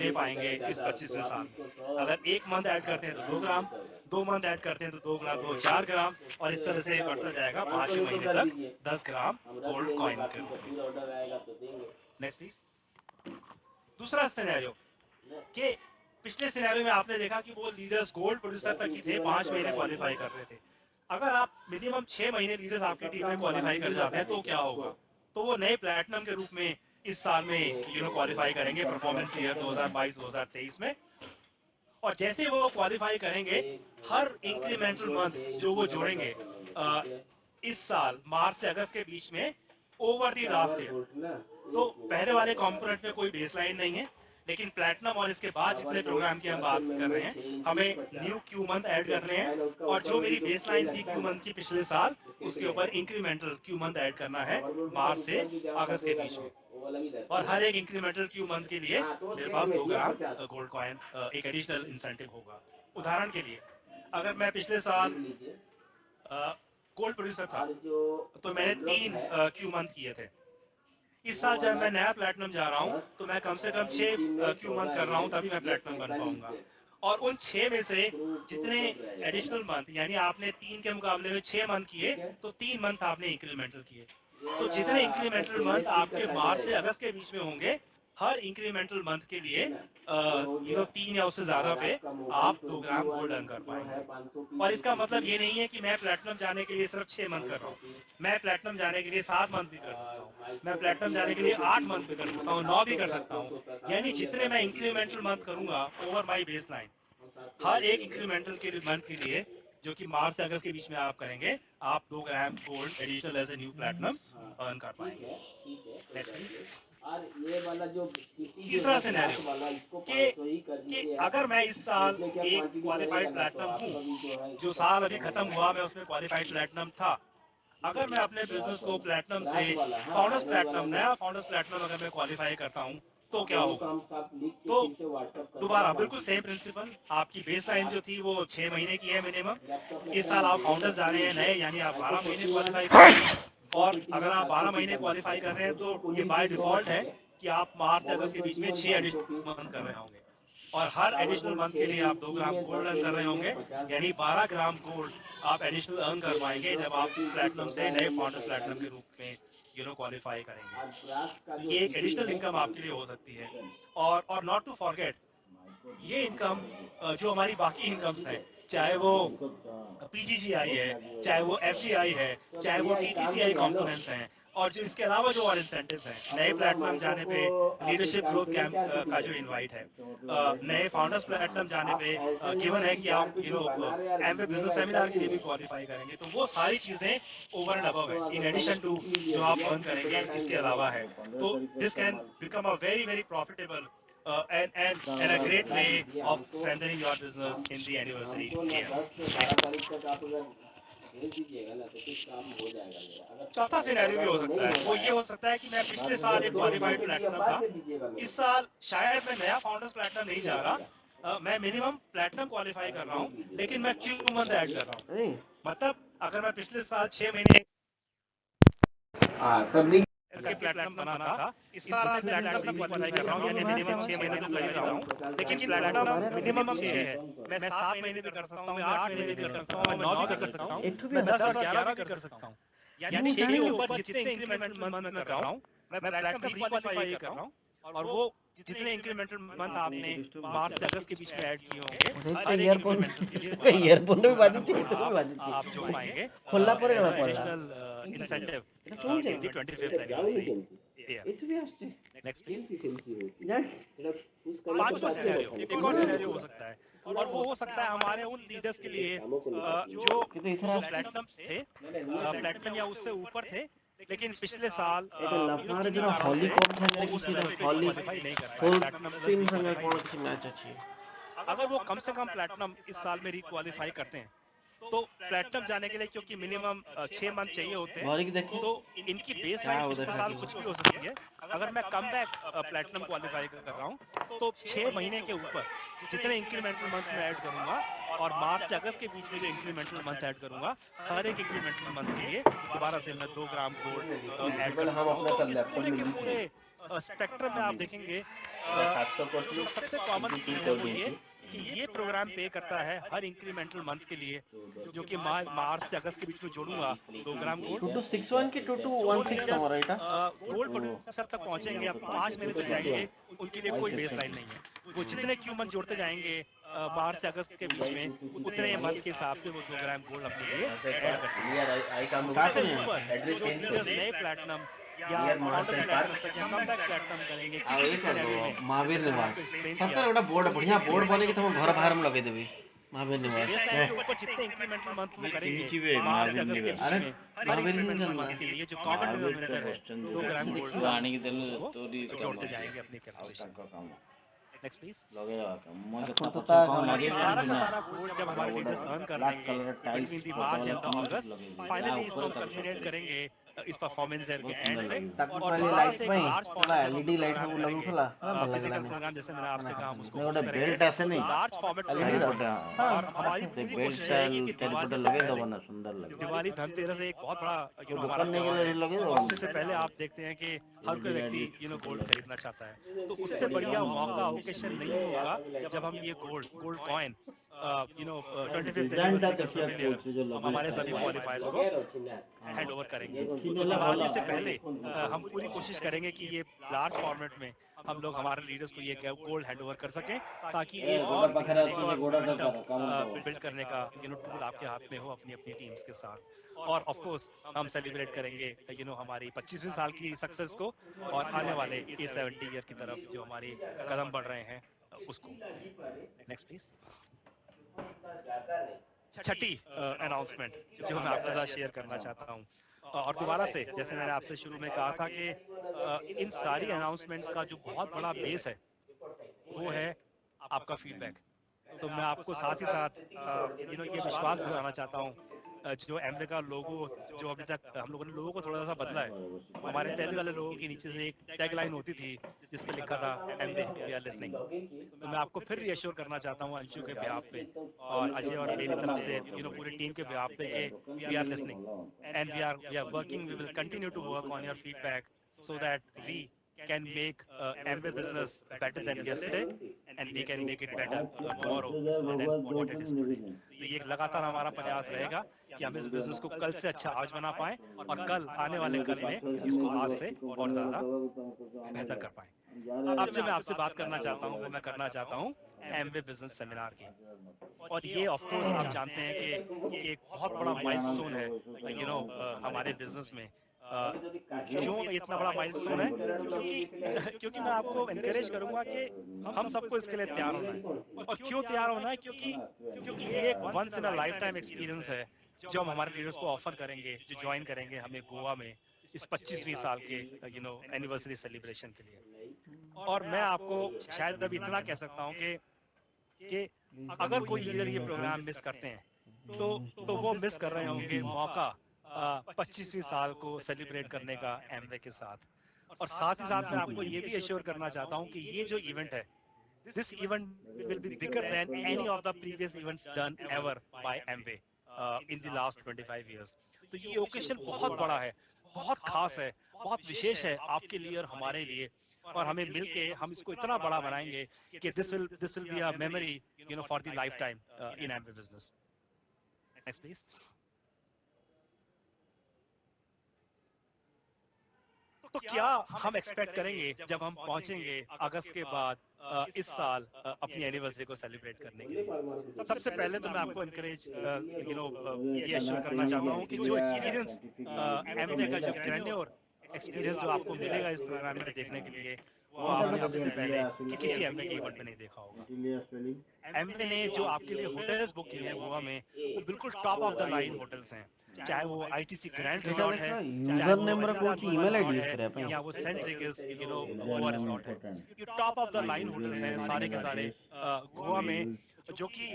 ले पाएंगे इस 25वें साल में। अगर 1 मंथ ऐड करते हैं तो 2 ग्राम, 2 मंथ ऐड करते हैं तो 2 ग्राम 2 4 ग्राम, और इस तरह से बढ़ता जाएगा 5वें महीने तक 10 ग्राम गोल्ड कॉइन के रूप में। Next please. दूसरा सिनेरियो कि पिछले सिनेरियो में आपने देखा कि वो लीडर्स गोल्ड प्रोड्यूसर तक ही थे, 5 महीने क्वालिफाई कर रहे थे। अगर आप मिनिमम 6 महीने लीडर्स आपकी टीम में क्वालिफाई कर जाते हैं तो क्या होगा? तो वो नए प्लेटिनम के रूप में इस साल में क्वालिफाई करेंगे परफॉर्मेंस ईयर 2022-2023 में। और जैसे वो क्वालिफाई करेंगे, हर इंक्रीमेंटल मंथ जो वो जोड़ेंगे इस साल मार्च से अगस्त के बीच में ओवर दी लास्ट ईयर, तो पहले वाले कंपोनेंट में कोई बेसलाइन नहीं है, लेकिन प्लैटिनम और इसके बाद जितने प्रोग्राम की हम बात कर रहे हैं, हमें न्यू क्यू मंथ ऐड करने हैं, और जो मेरी बेसलाइन थी क्यू मंथ की पिछले साल, उसके ऊपर इंक्रीमेंटल क्यू मंथ ऐड करना है मार्च से अगस्त के बीच में। और हर एक इंक्रीमेंटल क्यू मंथ के लिए मेरे पास 2 ग्राम गोल्ड कॉइन एक एडिशनल इंसेंटिव होगा। उदाहरण के लिए, अगर मैं पिछले साल गोल्ड प्रोड्यूसर था तो मैंने 3 क्यू मंथ किए थे। इस साल जब मैं नया प्लेटिनम जा रहा हूँ तो मैं कम से कम 6 क्यू मंथ कर रहा हूँ, तभी मैं प्लेटिनम बन पाऊंगा। और उन 6 में से जितने एडिशनल मंथ, यानी आपने 3 के मुकाबले में 6 मंथ किए तो 3 मंथ आपने इंक्रीमेंटल किए। तो जितने इंक्रीमेंटल मंथ आपके मार्च से अगस्त के बीच में होंगे, हर इंक्रीमेंटल मंथ के लिए 3 या उससे ज्यादा पे आप 2 ग्राम गोल्ड अर्न कर पाएंगे। और इसका मतलब ये नहीं है कि मैं प्लेटिनम जाने के लिए सिर्फ 6 मंथ कर रहा हूँ, मैं प्लेटिनम जाने के लिए 7 मंथ भी कर सकता हूँ, मैं प्लेटिनम जाने के लिए 8 मंथ भी कर सकता हूँ, 9 भी कर सकता हूँ। यानी जितने मैं इंक्रीमेंटल मंथ करूंगा ओवर माई बेस लाइन, हर एक इंक्रीमेंटल के मंथ के लिए जो कि मार्च से अगस्त के बीच में आप करेंगे, आप 2 gram gold additional as a new platinum earn कर पाएंगे। Next please. तीसरा सिनेरियो कि अगर मैं इस साल एक क्वालिफाइड प्लेटिनम हूँ, जो साल अभी खत्म हुआ मैं उसमें क्वालिफाइड प्लेटिनम था, अगर मैं अपने बिजनेस को प्लेटिनम से फाउंडर्स प्लेटिनम, नया फाउंडर्स प्लेटिनम अगर मैं क्वालिफाई करता हूँ तो क्या होगा? तो दोबारा बिल्कुल सेम प्रिंसिपल, आपकी बेसलाइन जो थी वो 6 महीने की है मिनिमम। इस साल आप फाउंडर्स जा रहे हैं नए, यानी आप 12 महीने क्वालिफाई कर रहे हैं, और अगर आप 12 महीने क्वालिफाई कर रहे हैं तो ये बाय डिफॉल्ट है कि आप मार्च से अगस्त के बीच में 6 एडिशनल मंथ कर रहे होंगे, और हर एडिशनल मंथ के लिए आप 2 ग्राम गोल्ड अर्न कर रहे होंगे, यानी 12 ग्राम गोल्ड आप एडिशनल अर्न कर पाएंगे जब आप प्लेटिनम से नए फाउंडर्स प्लेटिनम के रूप में क्वालिफाई करेंगे। ये एक एडिशनल इनकम आपके लिए हो सकती है। और नॉट टू फॉरगेट, ये इनकम जो हमारी बाकी इनकम्स हैं, चाहे वो पीजीजीआई है, चाहे वो एफजीआई है, चाहे वो टीटीसीआई कंपोनेंट्स हैं, और जो इसके अलावा जो और इंसेंटिव्स हैं, नए प्लेटिनम जाने पे लीडरशिप ग्रोथ कैंप का जो इनवाइट है, नए फाउंडर्स प्लेटिनम जाने पे गिवन है कि आप एमवे बिजनेस सेमिनार के लिए भी क्वालिफाई करेंगे, तो वो सारी चीजें ओवर एंड अबव है, इन एडिशन टू जो आप अर्न करेंगे इसके अलावा है। तो this can become a very very profitable and a great way of strengthening your business in the anniversary year. चौथा सिनेरियो भी हो सकता है, वो ये हो सकता है कि मैं पिछले साल एक क्वालिफाइड प्लैटिनम था, इस साल शायद मैं नया फाउंडर्स प्लैटिनम नहीं जा रहा, मैं मिनिमम प्लैटिनम क्वालिफाई कर रहा हूँ, लेकिन मैं क्यू मंथ ऐड कर रहा हूँ। मतलब अगर मैं पिछले साल 6 महीने के प्लेटिनम बना था, इस साल मैं प्लेटिनम तक क्वालिफाई कर रहा हूँ, यानी मिनिमम 6 महीने तो कर ही रहा हूँ, लेकिन प्लेटिनम मिनिमम 6 है, मैं 7 महीने भी कर सकता हूँ, मैं 8 महीने भी कर सकता हूँ, मैं 9 भी कर सकता हूँ, मैं 10 और 11 भी कर सकता हूँ। यानी 6 के ऊपर जितने इंक्रीमेंटल मंथ मैं कर रहा हूँ, मैं प्लेटिनम रीक्वालिफाई कर रहा हूँ, और वो जितने इंक्रीमेंटल मंथ आपने मार्च से अगस्त के बीच में ऐड किए होंगे, हर एक इंक्रीमेंटल के लिए ইয়ারফোন বাজিছে आप जो पाएंगे খোলা পরে গেল পড়লা additional incentive in the 25th anniversary year. Next please. पांचवा सिनेरियो, एक और सिनेरियो हो सकता है, और वो हो सकता है हमारे उन लीडर्स के लिए जो प्लेटिनम थे, प्लेटिनम या उससे ऊपर थे, लेकिन पिछले साल किन्हीं कारणों से वो उस लेवल पे क्वालिफाई नहीं कर पाए, प्लेटिनम সিন সঙ্গে কোনো কিছু ম্যাচ আছে अगर वो कम से कम प्लेटिनम इस साल में रिक्वालिफाई करते हैं तो प्लेटिनम जाने के लिए क्योंकि मिनिमम 6 मंथ चाहिए होते हैं, गौरी की देखिए तो इनकी बेस क्या लाइन उधर पिछले से साल की कुछ भी हो सकती है। अगर मैं कम बैक प्लेटिनम क्वालिफाई कर रहा हूँ, तो 6 महीने के ऊपर जितने इंक्रीमेंटल मंथ में ऐड करूंगा और मार्च से अगस्त के बीच में जो इंक्रीमेंटल मंथ ऐड करूंगा, हर एक इंक्रीमेंटल मंथ के लिए दोबारा से मैं 2 ग्राम गोल्ड ऐड कर सकता हूँ। तो इस पूरे के पूरे स्पेक्ट्रम में आप देखेंगे जो सबसे कॉमन थीम है वो ये कि ये प्रोग्राम पे करता है हर इंक्रीमेंटल मंथ के लिए, जो कि मार्च से अगस्त के बीच में जोड़ूंगा 2 ग्राम गोल्ड। 2261 की जो 2216 लीडर्स समोर राइट गोल्ड प्रोड्यूसर तक पहुंचेंगे, अब 5 महीने जो जाएंगे, उनके लिए कोई बेस लाइन नहीं है। वो जितने क्यू मंथ जोड़ते जाएंगे मार्च से अगस्त के बीच में, उतने मंथ के हिसाब से वो 2 ग्राम गोल्ड अपने लिए ऐड करते हैं। उससे ऊपर जो लीडर्स नए प्लेटिनम या फाउंडर्स प्लेटिनम तक या कम बैक प्लेटिनम करेंगे किसी भी सिनेरियो में, महावीर जैसे मैंने निवास आपको एक्सप्लेन सर किया, गोटा बोर्ड तो बढ़िया एक बोर्ड बेस बने लाइन कि तुम होगी घर पिछले बाहर साल में लगे देबी महावीर उस निवास बेस लाइन के ऊपर जितने इंक्रीमेंटल मंथ वो करेंगे मार्च से अगस्त के बीच अरे में, हर महावीर नहीं इंक्रीमेंटल जानना मंथ के लिए जो कॉमन डिनोमिनेटर है 2 ग्राम गोल्ड का, उसको जोड़ते जाएंगे अपनी कैलकुलेशन में। Next please. এখন তো তা और ये सारा का सारा गोल्ड जब हमारे लीडर्स अर्न कर लेंगे between the March and the August, finally इसको हम कल्मिनेट करेंगे इस परफॉर्मेंस ईयर के एंड पे, ତାକୁ और କହିଲି दोबारा ଲାଇଟ୍ से एक ପାଇଁ लार्ज କହିଲା फॉर्मेट जब हम ଏଲଇଡି लोग ଲାଇଟ୍ प्रोग्राम ସବୁ करेंगे, ଲଗାଉଥିଲା ଭଲ फिजिकल ଲାଗିଲାନି प्रोग्राम जैसे मैंने आपसे कहा हम उसको ଗୋଟେ होस्ट करेंगे, ବେଲ୍ଟ ଆସେନି तो लार्ज फॉर्मेट ଏଲଇଡି प्रोग्राम ଗୋଟେ में। और हमारी ସେ पूरी कोशिश ବେଲ୍ଟଟା रहेगी कि ଚାରିପଟେ दिवाली से ଲଗେଇଦବ पहले, ନା ସୁନ୍ଦର ଲାଗିବ दिवाली धनतेरस एक बहुत बड़ा तो हमारा दुकान नहीं त्योहार है, गेले लगेदବ और उससे पहले आप देखते हैं कि हर कोई व्यक्ति गोल्ड खरीदना चाहता है। तो उससे बढ़िया मौका ओकेशन नहीं होगा जब हम ये गोल्ड कॉइन 25th एनिवर्सरी का सोवेनियर हम हमारे सभी क्वालिफायर्स को हैंड ओवर करेंगे। तो दिवाली से पहले हम पूरी कोशिश करेंगे कि ये लार्ज फॉर्मेट में हम लोग हमारे लीडर्स को ये गोल्ड हैंड ओवर कर सकें, ताकि एक और मोमेंटम बिल्ड करने का टूल आपके हाथ में हो अपनी अपनी टीम्स के साथ। और ऑफ कोर्स हम सेलिब्रेट करेंगे हमारी 25वीं साल की सक्सेस को, और आने वाले ये 70 ईयर की तरफ जो हमारी कदम बढ़ रहे हैं उसको। Next please. छठी अनाउंसमेंट जो मैं आपके साथ शेयर करना चाहता हूँ, और दोबारा से जैसे मैंने आपसे शुरू में कहा था कि इन सारी अनाउंसमेंट्स का जो बहुत बड़ा बेस है वो है आपका फीडबैक। तो मैं आपको साथ ही साथ ये विश्वास दिलाना चाहता हूँ, जो एमवे का लोगो जो अभी तक हम लोगों ने लोगों को थोड़ा सा बदला है। हमारे पहले वाले लोगों के नीचे से एक टैग लाइन होती थी जिस पे लिखा था एमवे वी आर लिसनिंग। तो मैं आपको फिर रीअश्योर करना चाहता हूँ अंशु के बिहाफ पे और अजय और मेरी तरफ से पूरी टीम के बिहाफ पे कि we are listening and we are working, we will continue to work on your feedback so that we can make Amway business better than yesterday and we can make it better tomorrow than what it is today. तो ये लगातार हमारा प्रयास रहेगा कि हम इस business को कल से अच्छा आज बना पाएं और कल आने वाले कल में इसको आज से और ज्यादा बेहतर कर पाएं। अब जो मैं आपसे बात करना चाहता हूँ वो मैं करना चाहता हूँ एमवे बिजनेस सेमिनार की। और ये ऑफ कोर्स आप जानते हैं कि एक बहुत बड़ा माइलस्टोन है हमारे बिजनेस में। क्यों इतना बड़ा माइलस्टोन है? क्योंकि मैं आपको एनकरेज करूंगा कि हम सबको इसके लिए तैयार होना है। और क्यों तैयार होना है? क्योंकि ये एक once in a lifetime experience है जो हम हमारे लीडर्स को ऑफर करेंगे, जो ज्वाइन करेंगे हमें गोवा में इस 25वीं साल के एनिवर्सरी सेलिब्रेशन के लिए। और मैं आपको शायद अभी इतना कह सकता हूँ कि अगर कोई लीडर ये प्रोग्राम मिस करते हैं तो वो मिस कर रहे होंगे मौका 25वीं साल को सेलिब्रेट करने का एमवे के साथ। और साथ ही साथ मैं आपको ये भी एश्योर करना चाहता हूँ कि ये जो इवेंट है, this event will be bigger than any of the previous events done ever by Amway in the last 25 years. तो ये ओकेजन बहुत बड़ा है, बहुत खास है, बहुत विशेष है आपके लिए और हमारे लिए। और हमें मिलके हम इसको इतना बड़ा बनाएंगे कि this will be a memory for the life time in Amway business. Next please. तो क्या हम एक्सपेक्ट करेंगे जब हम पहुंचेंगे अगस्त के बाद इस साल अपनी एनिवर्सरी को सेलिब्रेट करने के लिए? सबसे पहले तो मैं आपको एनकरेज ये एश्योर करना चाहता हूँ कि जो एक्सपीरियंस एमवे का जो ग्रैन्योर एक्सपीरियंस जो आपको मिलेगा इस प्रोग्राम में देखने के लिए, वो आपने अब से पहले किसी एमवे के इवेंट में नहीं देखा होगा। एमवे ने जो आपके लिए होटल्स बुक किए हैं गोवा में, वो बिल्कुल top of the line hotels हैं, चाहे वो आईटीसी ग्रैंड रिजॉर्ट है, चाहे वो अलीराज गोवा रिजॉर्ट है, या वो सेंट रिगल्स गोवा रिजॉर्ट है। ये top of the line hotels हैं सारे के सारे गोवा में, जो कि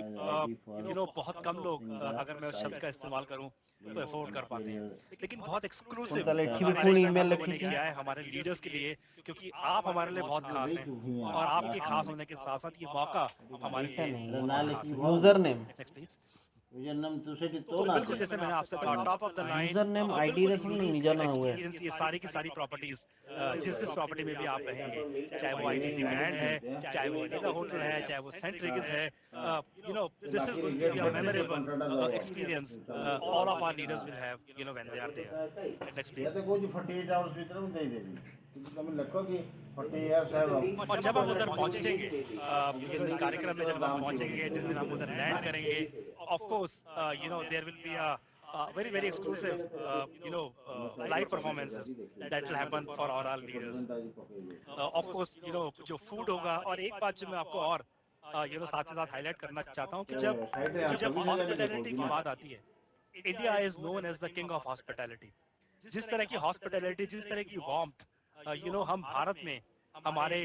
बहुत कम लोग अगर मैं उस शब्द का इस्तेमाल करूं तो अफोर्ड कर पाते हैं, लेकिन बहुत एक्सक्लूसिव अरेंजमेंट हम लोगों ने किया है हमारे लीडर्स के लिए, क्योंकि आप हमारे लिए बहुत खास हैं और आपके खास होने के साथ साथ ये मौका हमारे लिए बहुत खास है। User name next please. User name तुझे तो बिल्कुल जैसे मैंने आपसे कहा, top of the line user name और आईडी बिल्कुल देखो ना यूनिक निजा ना हुए एक्सपीरियंस, ये सारी की सारी प्रॉपर्टीज जिस प्रॉपर्टी में भी आप रहेंगे, चाहे वो आईटीसी ग्रैंड है, चाहे वो अनीता होटल है, चाहे वो सेंट रेगिस है, this is going to be a memorable experience all of our leaders will have, when they are there. Next please. ये तो कुछ 48 आवर्स भीतर में दे देगी, क्योंकि तुम लिखो कि 48 आवर्स है। और जब हम उधर पहुंचेंगे, इस कार्यक्रम में जब हम पहुंचेंगे, जिस दिन हम उधर लैंड करेंगे, of course there will be a very very exclusive live performances that will happen for all our leaders. Of course, जो food होगा, और एक बात जो मैं आपको और साथ ही साथ हाईलाइट करना चाहता हूँ कि जब हॉस्पिटैलिटी की बात आती है, India is known as the king of hospitality. जिस तरह की हॉस्पिटैलिटी, जिस तरह की वार्मथ हम भारत में हमारे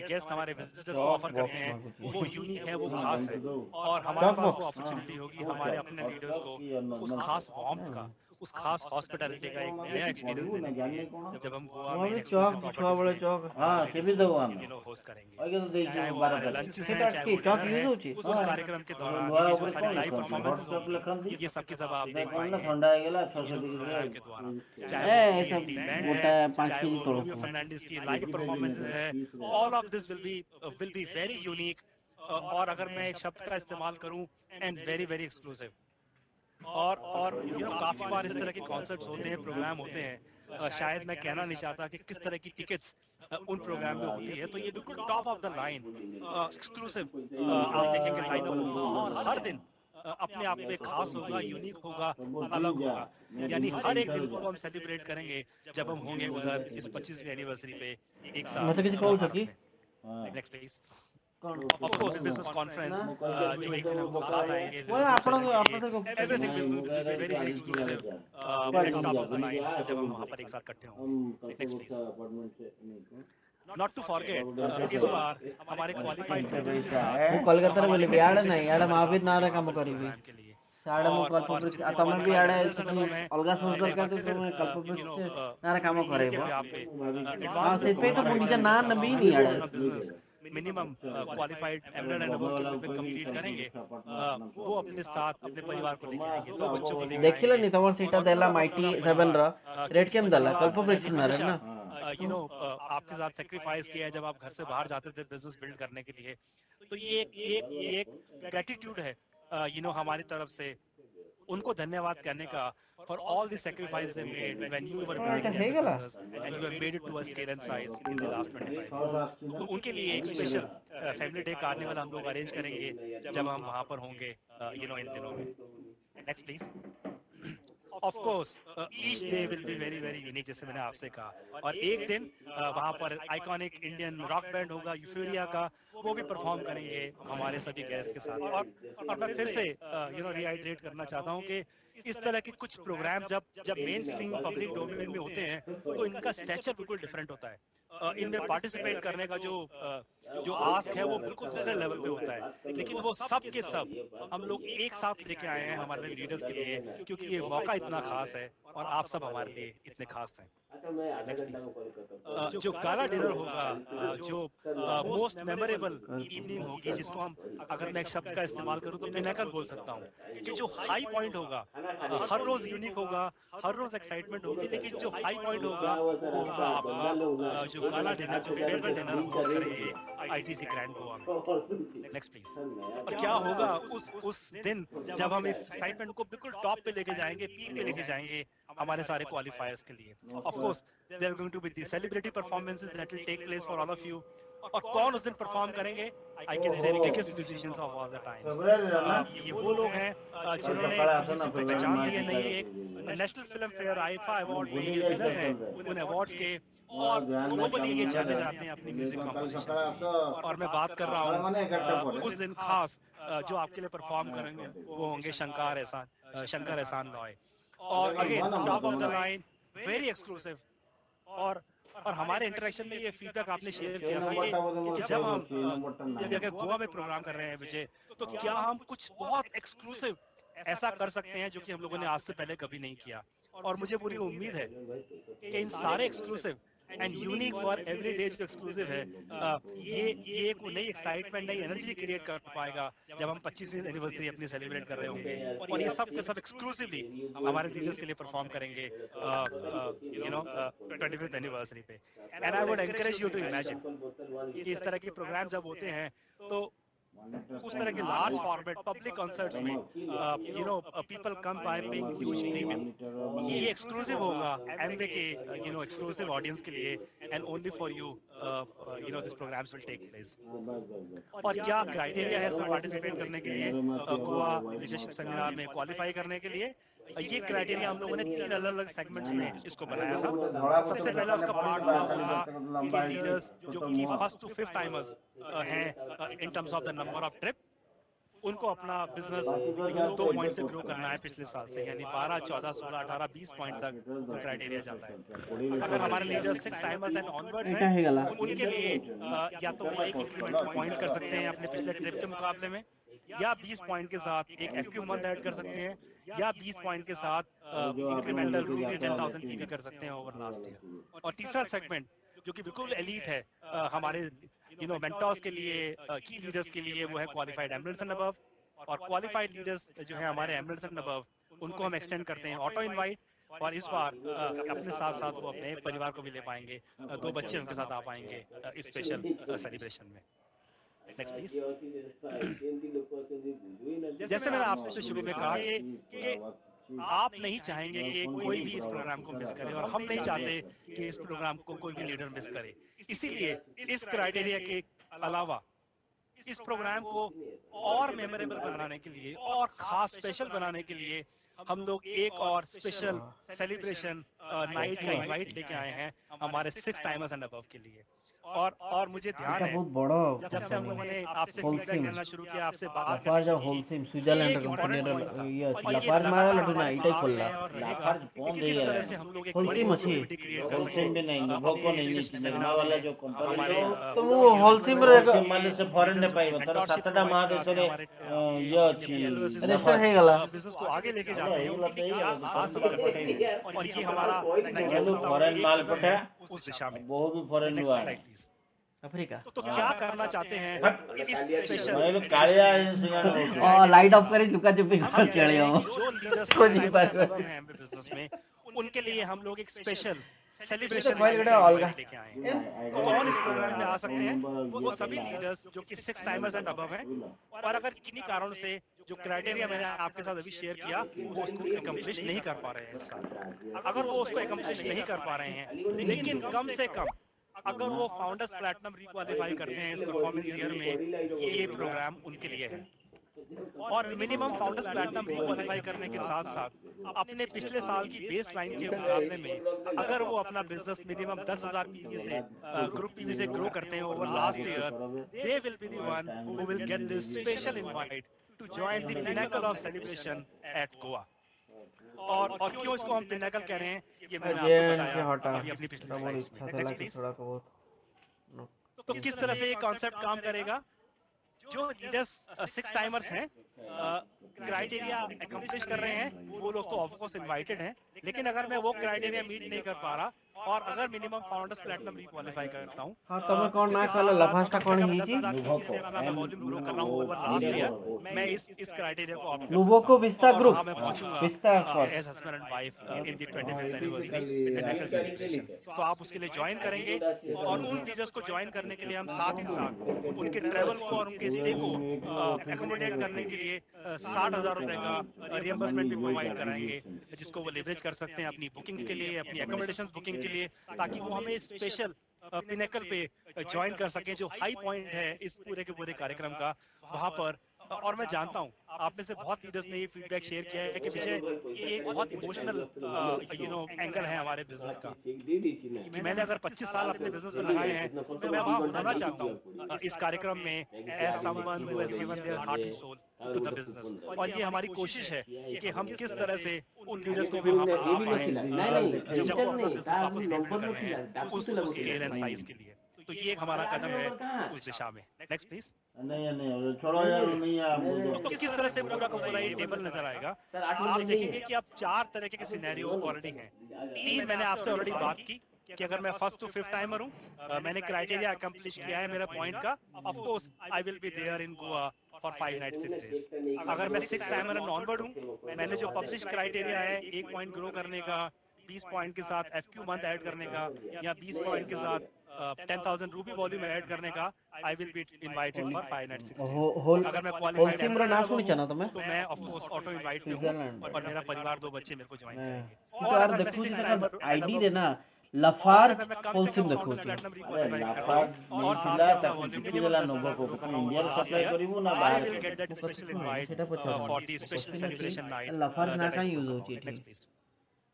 गेस्ट, हमारे विजिटर्स को ऑफर करते हैं, वो यूनिक है, वो खास है। और हमारे पास वो अपॉर्चुनिटी होगी हमारे अपने लीडर्स को उस खास वार्मथ का, उस खास हॉस्पिटैलिटी का एक नया एक्सपीरियंस देने के लिए, जब हम गोवा में एक्सक्लूसिव प्रॉपर्टीज में होस्ट करेंगे, चाहे वो हमारे लंच है, चाहे वो डिनर है, उस कार्यक्रम के दौरान ये जो सारी लाइव परफॉर्मेंसेस होंगी, ये सब की सब आप देख पाएंगे प्रोग्राम के द्वारा। चाहे वो डीएलडी बैंड है, चाहे वो रोमियो फर्नांडिस की लाइव परफॉर्मेंसेस है, all of this will be very unique, और अगर मैं एक शब्द का इस्तेमाल करूं, एंड वेरी वेरी एक्सक्लूसिव। और काफी बार इस तरह के कॉन्सर्ट्स होते हैं, प्रोग्राम होते हैं, शायद मैं कहना नहीं चाहता कि किस तरह की टिकट्स उन प्रोग्राम में होती है, तो ये बिल्कुल top of the line exclusive आप देखेंगे लाइनअप होगा, और हर दिन अपने आप में खास होगा, यूनिक होगा, अलग होगा। यानी हर एक दिन को हम सेलिब्रेट करेंगे जब हम होंगे उधर इस 25वीं एनिवर्सरी पे एक साथ भारत में। Next please. Of course, business conference, जो एक दिन हम लोग साथ आएंगे business session के लिए, everything will be very very exclusive, at top of the line, जब हम वहाँ पर एक साथ इकट्ठे होंगे। Next please. Not to forget, इस बार हमारे qualified candidates के साथ वो कोलकाता हमारे में यार business नहीं भी यार हमारे महावीर साथ नारे होंगे काम इस करी program के लिए। साडे मु और कल्पवृक्ष जितने तमे भी qualified आड़े representative तुम हैं, अलगा सुंदर एक का बार तो फिर तुम कल्पवृक्ष नारे काम टीम करे के बा बेhalf पे हां एडवांस में सेपे तो मैं निजा कहना ना चाहता नबी हूँ नहीं कि आड़े अपना business minimum qualified एमरेड and above के कंप्लीट करेंगे, वो अपने साथ अपने परिवार को लेके आएंगे, 2 बच्चों को लेके देखिल आएंगे, नहीं तमर सीटा और देला पूरा का माइटी पूरा 7 परिवार, रा रेड क्योंकि केम इसके दला बाद कल्पवृक्ष मैंने नारे हमेशा ना आपके साथ सेक्रीफाइस किया है जब आप घर से बाहर जाते थे बिजनेस बिल्ड करने के लिए, तो ये एक ग्रेटिट्यूड है हमारी तरफ से उनको धन्यवाद करने का, for all the sacrifice they made when you were building the Apple business and you have made it to a scale and size in the last 25 years. तो उनके लिए एक स्पेशल फैमिली डे कार्निवल हम लोग arrange करेंगे जब हम वहां पर होंगे इन दिनों में। Next please. Of course, each day will be very very unique, जैसे मैंने आपसे कहा, और एक दिन वहां पर आइकॉनिक इंडियन रॉक बैंड होगा यूफोरिया का, वो भी परफॉर्म करेंगे हमारे सभी गेस्ट के साथ। और मैं फिर से रिहाइड्रेट करना चाहता हूँ कि इस तरह के कुछ प्रोग्राम जब मेन स्ट्रीम पब्लिक डोमेन में होते हैं, तो इनका स्ट्रक्चर बिल्कुल डिफरेंट होता है। इनमें पार्टिसिपेट करने का जो आस्क है वो बिल्कुल दूसरे लेवल पे होता है, लेकिन वो सब के सब हम लोग एक साथ लेके आए हैं हमारे लीडर्स के लिए, क्योंकि ये मौका इतना खास है और आप सब हमारे लिए इतने खास हैं। Next please. जो गाला डिनर होगा, जो मोस्ट मेमोरेबल इवनिंग होगी, जिसको हम, अगर मैं एक शब्द का इस्तेमाल करूं तो पिनकल बोल सकता हूं, कि जो हाई पॉइंट होगा, हर रोज यूनिक होगा, हर रोज एक्साइटमेंट होगी, लेकिन जो हाई पॉइंट होगा वो होगा आपका जो गाला डिनर, जो फेयरवेल डिनर हम होस्ट करेंगे आईटीसी ग्रैंड गोवा में। Next please. और क्या होगा उस दिन जब हम इस एक्साइटमेंट को बिल्कुल टॉप पे लेके जाएंगे, पीक पे लेके जाएंगे हमारे सारे क्वालिफायर्स के लिए। Of course there are going to be the celebrity performances that will take place for all of you. और कौन उस दिन परफॉर्म करेंगे? I can say biggest musicians of all the times. ये वो लोग हैं जिन्होंने म्यूजिक को पहचान दी है नई, एक national film fair IIFA award में ये विनर्स हैं उन अवार्ड्स के, और ग्लोबली ये जाने जाते हैं अपनी म्यूजिक कंपोजिशन के लिए। और मैं बात कर रहा हूँ उस दिन खास जो आपके लिए परफॉर्म करेंगे वो होंगे शंकर एहसान लॉय। और again top of the line, very exclusive, और और हमारे इंटरेक्शन में ये फीडबैक आपने शेयर সেই किया था নম্বরটা বোধহয় कि মোর जब সেভ हम হচ্ছে, এই নম্বরটা নাই। जब गोवा में प्रोग्राम कर रहे हैं विजय, तो क्या हम कुछ बहुत एक्सक्लूसिव ऐसा कर सकते हैं जो कि हम लोगों ने आज से पहले कभी नहीं किया। और मुझे पूरी उम्मीद है कि इन सारे exclusive and unique for every day जो एक्सक्लूसिव है, ये एक नई एक्साइटमेंट, नई एनर्जी क्रिएट कर पाएगा जब हम 25वीं एनिवर्सरी अपनी सेलिब्रेट कर रहे होंगे। और ये सब के सब एक्सक्लूसिवली हमारे लीडर्स के लिए परफॉर्म करेंगे यू नो 25th एनिवर्सरी पे। And I would encourage you to imagine कि इस तरह के प्रोग्राम जब होते हैं तो उस तरह के लार्ज फॉर्मेट पब्लिक कॉन्सर्ट्स में people come by paying huge premium, ये एक्सक्लूसिव होगा एमवे के एक्सक्लूसिव ऑडियंस के लिए and only for you this programs will take place. और क्या क्राइटेरिया है इसमें पार्टिसिपेट करने के लिए, गोवा लीडरशिप सेमिनार में क्वालिफाई करने के लिए? ये क्राइटेरिया हम लोगों ने 3 अलग अलग सेगमेंट्स में इसको बनाया था। सबसे पहला उसका पार्ट था वो था कि लीडर्स जो कि फर्स्ट टू फिफ्थ टाइमर्स हैं in terms of the number of trip, उनको अपना बिजनेस 2 पॉइंट से ग्रो करना है पिछले साल से, यानी 12, 14, 16, 18, 20 पॉइंट तक वो क्राइटेरिया जाता है। अगर हमारे लीडर्स 6 टाइमर्स एंड ऑनवर्ड्स এটা হয়ে গেল। हैं, उनके लिए या तो वो एक इंक्रीमेंटल पॉइंट कर सकते हैं अपने पिछले ट्रिप के मुकाबले में, या 20 पॉइंट के साथ एक एक्यू मंथ ऐड कर सकते हैं, या 20 पॉइंट के साथ इंक्रीमेंटल रूपी 10,000 पी कर सकते हैं ओवर लास्ट ईयर। और तीसरा सेगमेंट जो कि बिल्कुल एलीट है हमारे मेंटर्स के लिए, की लीडर्स के लिए, वो है क्वालिफाइड एमरेट्स एंड अबव। और क्वालिफाइड लीडर्स जो है हमारे एमरेट्स एंड अबव, उनको हम एक्सटेंड करते हैं ऑटो इनवाइट, और इस बार अपने साथ साथ वो अपने परिवार को भी ले पाएंगे, 2 बच्चे उनके साथ आ पाएंगे इस स्पेशल सेलिब्रेशन में। Next please. जैसे मैंने आपसे शुरू में कहा कि आप नहीं चाहेंगे कि कोई भी इस प्रोग्राम को मिस करे, और हम नहीं चाहते कि इस प्रोग्राम को कोई भी लीडर मिस करे। इसीलिए इस क्राइटेरिया के अलावा इस प्रोग्राम को और मेमोरेबल बनाने के लिए और खास स्पेशल बनाने के लिए हम लोग एक और स्पेशल सेलिब्रेशन नाइट का इनवाइट लेके आए हैं हमारे 6 टाइमर्स एंड अबव के लिए। और मुझे ध्यान এটা है বহুত বড় जब से हम लोगों ने आपसे होलसेम फीडबैक लेना शुरू किया, आपसे बात লাফার करनी যা शुरू की, হোলসেম ये সুইজারল্যান্ডের एक কোম্পানি इम्पोर्टेंट पॉइंट था। ইয়ে और ये লাফার মারা लगातार লটু না हमारे এটাই दिमाग করলা में है और रहेगा লাফার कि বন্ধ किस হয়ে तरह গেল से हम लोग एक बड़ी होलसेम আছে विजिबिलिटी क्रिएट कर होलसेम सकें भी नहीं अपने भोको नहीं लीडरशिप चिन्ह सेमिनार्स वाला में, जो कंपनी हमारे तो वो होलसेम रे इन्फ्लुएंसर्स माने के से फॉरेन ने लीडर्स पाइबो के तार मेंटरशिप सातटा प्रोवाइड माह कराते हैं, देशरे हमारे ये अपनी छिन एलओएस रेजिस्टर হয়ে গেল बिजनेस को आगे लेके जाते हैं, उनके लिए क्या खास हम कर सकते हैं। और ये हमारा, मैं कह सकता हूँ, फॉरेन एक माल कदम पठा है उस दिशा में। বহু भी फॉरेन नेक्स्ट लुआ स्लाइड प्लीज। अफ्रीका तो क्या करना चाहते हैं इस स्पेशल মানে কারিয়া ইনসিডেন্ট क्राइटेरिया ও के লাইट অফ अलावा? করে লুকা চুপি हम कर कह रहे चले हैं हो कि जो लीडर्स कोई 6 नहीं टाइमर्स एंड पाएगा अबव हैं बिजनेस में, उनके लिए हम लोग एक स्पेशल ये तो सेलिब्रेशन फाइल नाइट कटा का अलगा इनवाइट लेके आए हैं। कौन इस प्रोग्राम में आ सकते हैं? वो सभी लीडर्स जो कि 6 टाइमर्स एंड अबव हैं, और अगर किन्हीं कारणों से जो क्राइटेरिया मैंने आपके साथ अभी शेयर किया वो उसको एकम्प्लिश नहीं कर पा रहे हैं इस साल, अगर वो उसको एकम्प्लिश नहीं कर पा रहे हैं, लेकिन कम से कम अगर वो फाउंडर्स प्लैटिनम रिक्वालीफाई करते हैं इस परफॉर्मेंस ईयर में, ये प्रोग्राम उनके लिए है। और मिनिमम फाउंडर्स प्लैटिनम रिक्वालीफाई करने के साथ साथ अपने पिछले साल की बेस लाइन के मुकाबले में अगर वो अपना बिजनेस मिनिमम 10,000 पीवी से ग्रुप पीवी से ग्रो करते हैं over last year, they will be the one who will get this special invite to join the pinnacle of celebration at Goa. और क्यों इसको हम पिनेकल कह रहे हैं, ये मैंने जे आपको से बताया हटा अभी अपनी पिछली तब स्लाइड्स में। इच्छा चला नेक्स्ट कि प्लीज। थोड़ा को बहुत तो किस तरह से ये कॉन्सेप्ट काम करेगा? जो लीडर्स 6 टाइमर्स हैं, क्राइटेरिया एकम्प्लिश कर रहे हैं, वो लोग तो ऑफकोर्स इनवाइटेड हैं, लेकिन अगर मैं वो क्राइटेरिया मीट नहीं कर पा रहा और अगर मिनिमम फाउंडर्स प्लैटिनम रिक्वालीफाई करता हूँ, हाँ तमे कौन ना उसके कहला साथ साथ लफास्टा कम कौन से कम ही 10,000 जी पीवी से अपना मैं वॉल्यूम ग्रो कर रहा हूँ ओवर लास्ट ईयर, मैं इस क्राइटेरिया को ऑप्ट कर सकता नुबोको हूँ विस्ता और ग्रुप वहाँ मैं पहुँचूंगा vista cost as husband and wife in the 25th anniversary pinnacle celebration. तो आप उसके लिए ज्वाइन करेंगे, और उन लीडर्स को ज्वाइन करने के लिए हम साथ ही साथ उनके ट्रेवल को और उनके स्टे को एकोमोडेट करने के लिए 60,000 रुपए का रियम्बर्समेंट भी प्रोवाइड कराएंगे, जिसको वो लेवरेज कर सकते हैं अपनी बुकिंग्स के लिए, अपनी एकोमोडेशन बुकिंग के लिए, ताकि वो हमें स्पेशल पिनेकल पे ज्वाइन कर सकें जो हाई पॉइंट है इस पूरे के पूरे कार्यक्रम का। वहां पर और मैं जानता हूँ आप में से बहुत लीडर्स ने ये फीडबैक शेयर किया है कि विजय ये एक बहुत इमोशनल एंगल है हमारे बिजनेस का कि मैंने अगर 25 साल अपने बिजनेस में लगाए हैं तो मैं वहाँ होना चाहता हूँ इस कार्यक्रम में as someone who has given their heart and soul to the business. और ये हमारी कोशिश है कि हम किस तरह से उन लीडर्स को भी वहाँ बुला पाए जब वो अपना बिजनेस वापस रीबिल्ड कर रहे हैं उस स्केल एंड साइज के लिए। तो ये एक हमारा कदम है उस दिशा में। Next please. नहीं नहीं छोड़ो यार, नहीं आप बोल दो। तो किस तरह से पूरा का पूरा ये टेबल नजर आएगा। आप देखेंगे कि आप 4 तरह के सिनेरियो ऑलरेडी हैं। 3 मैंने आपसे ऑलरेडी बात की कि अगर मैं फर्स्ट टू फिफ्थ टाइमर हूँ, मैंने क्राइटेरिया अकम्प्लिश किया है मेरा पॉइंट का, of course I will be there in Goa for 5 nights 6 days. अगर मैं 6 टाइमर एंड ऑनवर्ड हूँ, मैंने जो पब्लिश क्राइटेरिया है 1 पॉइंट ग्रो करने का, 20 पॉइंट के साथ एफक्यू मंथ ऐड करने का, या 20 पॉइंट के साथ 10,000 रूपी वॉल्यूम ऐड करने का, I will be invited for 5 nights 6 days. अगर मैं क्वालिफाइड तो मैं ऑफ कोर्स ऑटो इनवाइट पे हूँ और मेरा परिवार 2 बच्चे मेरे को ज्वाइन करेंगे। और अगर मैं 6 टाइमर आईडी देना लाफार्ज मैं कम से होलसेम कम देखो फाउंडर्स कि प्लैटिनम अरे रिक्वायरमेंट कर रहा लाफार्ज हूँ और साथ मिला में अपना ताकि वॉल्यूम किसी मिनिमम देला 10,000 नोबो को ग्रो पकड़ करवाऊँ इंडिया लास्ट सप्लाई ईयर। करिवो ना आई बाहर will say get that special invite সেটা পছন্দ for the special celebration night লাফার্জ না दैट आई কাই स्पोक यूज अबाउट। होती थी नेक्स्ट प्लीज।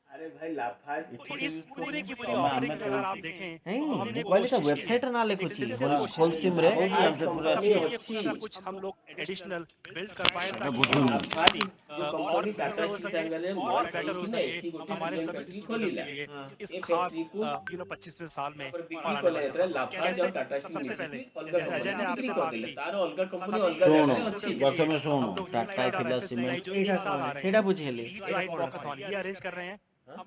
अरे भाई लाफार्ज तो इस पूरी की पूरी हमें ऑफरिंग में तो अगर आप देखें नहीं तो हमने मोबाइल का कोशिश की है, वेबसाइट ना लिखो एक थी सिंसियर कोशिश की होलसेम रे है होगी कि हमसे सबके पूरा लिए कुछ ना कुछ हम लोग एडिशनल बिल्ड कर पाए সেটা ताकि বুঝুন लाफार्ज जो और कंपनी टाटा बेहतर हो स्टील सके बेंगलोर और में बेटर हो थी ना सके एसी गोटी हमारे डिजाइन सभी फैक्ट्री डिस्ट्रीब्यूटर्स के खोलीला लिए इस ये खास फैक्ट्री को 25वें साल में पर बिक्री और आने को ले वाले रहे सालों में। लाफार्ज कैसे? और टाटा स्टील सबसे मिलकर पहले थी अलगा जैसे अजय ने कंपनी बिक्री आपसे कर बात देले की, तारो अलगा कंपनी सभी अलगा শোনো डिस्ट्रीब्यूटर्स के रहते लिए প্রথমে শোনো हम लोग টাটা यूनाइटेड और খিলা एफएससीआई সিমেন্ট जो एक साथ आ रहे সেটা हैं, বুঝেলি लीड जॉइंट वॉकाथॉन ये अरेंज कर रहे हैं।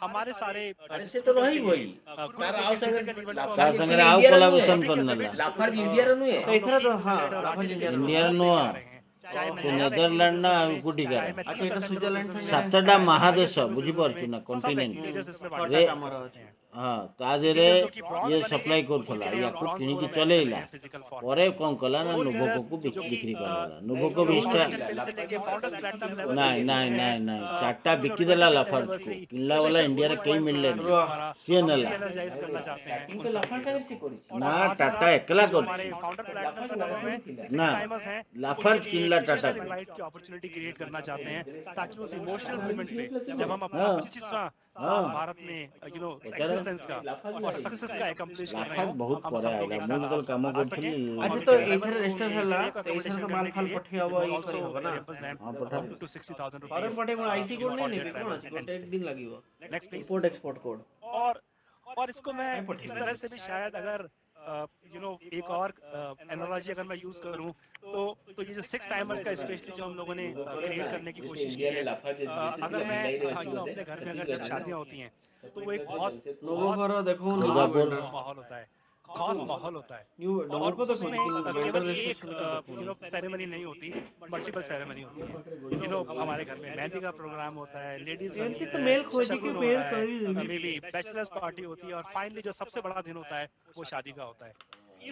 हमारे सारे अरे से तो डिस्ट्रीब्यूटर्स रही के वही लिए तार ग्रुप आओ सगर फिजिकल इवेंट्स को हम তার लोग সঙ্গে আও इंडिया नो है কোলাবোরেশন सभी के सभी করনালা लाफार्ज डिस्ट्रीब्यूटर्स इंडिया नो है তো हम लोग এখানে তো 3 হ্যাঁ मिलियन और লাফার্জ आगे से ইন্ডিয়ার इसको নো स्कोप নো लेके आ रहे हैं। चाहे मैं তো नया নেদারল্যান্ড না बिजनेस में, গুটিকারা चाहे मैं আচ্ছা 30% এটা ग्रोथ সুইজারল্যান্ড बिजनेस में, সঙ্গে चाहे সাতটা मैं মহাদেশ highest level বুঝি business পারছো में, না सब কন্টিনেন্ট लीडर्स इसमें रे पार्टिसिपेट कर ଆମର सकते ଅଛି हैं। हाँ तादेरे लीडर्स जो कि ब्रॉन्ज ये बनेंगे सप्लाई उनके करथला लिए हम याकू ब्रॉन्ज किनिकी फोरम ऐड कर रहे चलेइला हैं फिजिकल फॉर्म परे में। कोन कला ना वो नुबो लीडर्स को जो कि बिक्री करला नुबो को फाउंडेशन बिस्टा पिन से लेके फाउंडर्स प्लैटिनम लेवल नहीं तक नहीं पहुंचे नहीं हैं। नहीं चारटा बिक्की देला 25th लाफार्ज को एनिवर्सरी किनला वाला स्पेशल इंडिया रे कई गोल्ड मिलले प्रोग्राम जो हमारा से हम नला री-एनर्जाइज करना चाहते हैं स्टार्टिंग उन तो सभी लाफार्ज लीडर्स कैसे को। करी और ना साथ ही टाटा साथ एकला जो कर हमारे फाउंडर प्लैटिनम से लगे हुए 6 ना टाइमर्स हैं उनके लाफार्ज लिए किनला एक टाटा स्पेशल कर इनवाइट की अपॉर्चुनिटी क्रिएट करना चाहते हैं ताकि उस इमोशनल मोमेंट पे जब हम अपना हाँ 25वां साल हाँ भारत में बेचारा एक्सिस्टेंस का और सक्सेस का एकम्प्लिश कर रहे लाफार्ज हो, बहुत हम परे सब लोग आइला एक मुझे साथ कल काम आ सकें करथिली और आज we तो can either endeavor to register ये हला स्टे को तो एथर accommodation तो करने माल के फाल लिए पठी it हबो will ई also करी हबो ना reimburse them हां पठा up to 60,000 फॉरेन rupees पटे में आईटी कोड for नहीं their नेबे travel कोन and गोटे एक stay. दिन लागिवो Next please. Import export code और इसको मैं इस तरह से भी शायद अगर एक और एनालॉजी अगर मैं यूज करूं तो ये जो 6 टाइमर्स का स्पेशली जो हम लोगों ने क्रिएट करने की कोशिश की है, अगर मैं अपने घर में अगर जब शादियां होती हैं तो वो एक बहुत नोबो बहुत करो देखो नो खास वेंडर माहौल होता है, खास माहौल होता है। न्यू और नोबो को देखो उसमें लेकिन केवल वेंडर एक रजिस्ट्रेशन को देखो सेरेमनी नहीं होती, मल्टीपल सेरेमनी होती है। हमारे घर में मेहंदी का प्रोग्राम होता है, लेडीज एनके संगीत तो है, मेल खोजी के शगुन हो मेल रहा करी है, मे बी बैचलर्स पार्टी होती है और फाइनली जो सबसे बड़ा दिन होता है वो शादी का होता है।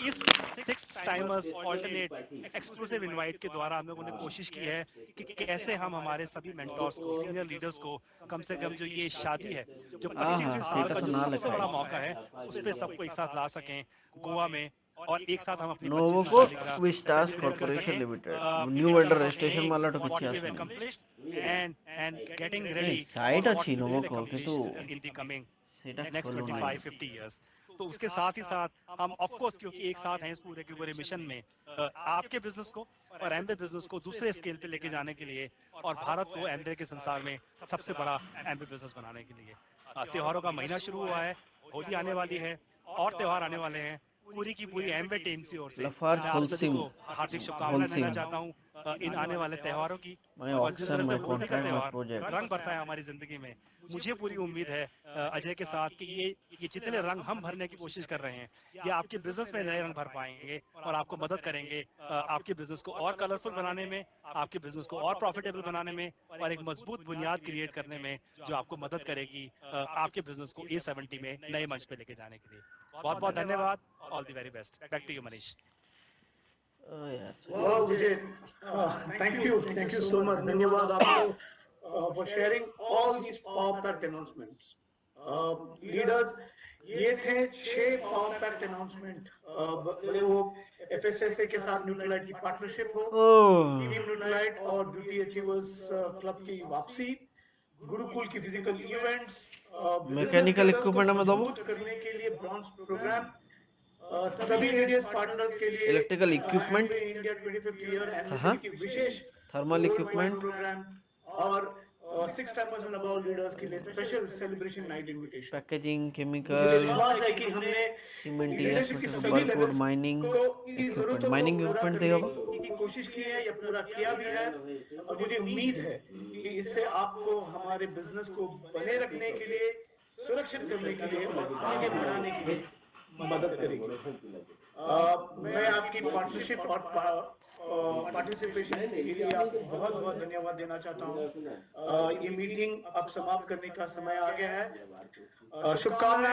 इस 6 टाइमर्स ऑल्टरनेट एक्सक्लूसिव इनवाइट के द्वारा हम लोगों ने कोशिश की है कि कैसे हम हमारे सभी मेंटोर्स को, सीनियर लीडर्स को कम से कम जो ये शादी है, जो 25वें साल का जो सबसे बड़ा मौका है, उस पे सबको एक साथ ला सकें गोवा में और एक साथ हम अपनी नोवो 25वीं को सालगिरह विस्टास सेलिब्रेट कर कॉर्पोरेशन सकें limited new in vendor terms of registration saying वाला तो what कुछ we have आसना accomplished and getting नहीं ready for साइट what अच्छी we नोवो will को accomplish किंतु in the coming सेटा next खोलो 25-50 years. तो उसके साथ ही साथ हम ऑफ कोर्स क्योंकि एक साथ हैं इस पूरे के पूरे मिशन में आपके बिजनेस को और एमबे बिजनेस को दूसरे स्केल पे लेके जाने के लिए और भारत को एमबे के संसार में सबसे बड़ा एमबे बिजनेस बनाने के लिए। त्योहारों का महीना शुरू हुआ है, होली आने वाली है और त्योहार आने वाले हैं। पूरी की पूरी एमबे टीम की ओर से मैं आप सभी को हार्दिक शुभकामनाएं देना चाहता हूं इन आने वाले त्योहारों की। मैं और जिस तरह ऑक्सन से में होली का कॉन्ट्रैक्ट में त्योहार प्रोजेक्ट रंग भरता है हमारी जिंदगी में, मुझे पूरी उम्मीद है अजय के साथ कि ये जितने रंग हम भरने की कोशिश कर रहे हैं ये आपके बिजनेस में नए रंग भर पाएंगे और आपको मदद करेंगे आपके बिजनेस को और कलरफुल बनाने में, आपके बिजनेस को और प्रॉफिटेबल बनाने में और एक मजबूत बुनियाद क्रिएट करने में जो आपको मदद करेगी आपके बिजनेस को A70 में नए मंच पे लेके जाने के लिए। बहुत बहुत धन्यवाद। All the very best. Back to you Manish. Wow, Vijay, thank you so much. धन्यवाद आपको for sharing all these power packed announcements. Leaders, ये थे 6 पावर पैक्ट अनाउंसमेंट, भले वो एफएसएसए के साथ न्यूट्रलाइट की पार्टनरशिप हो, ओह टीम न्यूट्रलाइट और ब्यूटी अचीवर्स क्लब की वापसी, गुरुकुल की फिजिकल इवेंट्स, मैकेनिकल इक्विपमेंट में दबो मजबूत करने के लिए ब्रॉन्ज प्रोग्राम, सभी रेडियस पार्टनर्स के लिए electrical equipment India 25th year हाँ एनिवर्सरी की विशेष थर्मल इक्विपमेंट प्रोग्राम और 6 टाइमर्स एंड अबव लीडर्स के लिए special celebration night invitation. Packaging मुझे केमिकल विश्वास है कि हमने सीमेंटियस लीडरशिप की सभी बल्कवुड लेवल्स माइनिंग को की इक्विपमेंट जरूरतों को माइनिंग पूरा इक्विपमेंट करने देगा की कोशिश की है या पूरा किया भी है, और मुझे उम्मीद है कि इससे आपको हमारे बिजनेस को बने रखने के लिए, सुरक्षित करने के लिए और आगे बढ़ाने के लिए मदद करेगी। मैं आपकी पार्टनरशिप और पार्टिसिपेशन के लिए आपको बहुत बहुत धन्यवाद देना चाहता हूँ। ये मीटिंग अब समाप्त करने का समय आ गया है। शुभकामनाएं।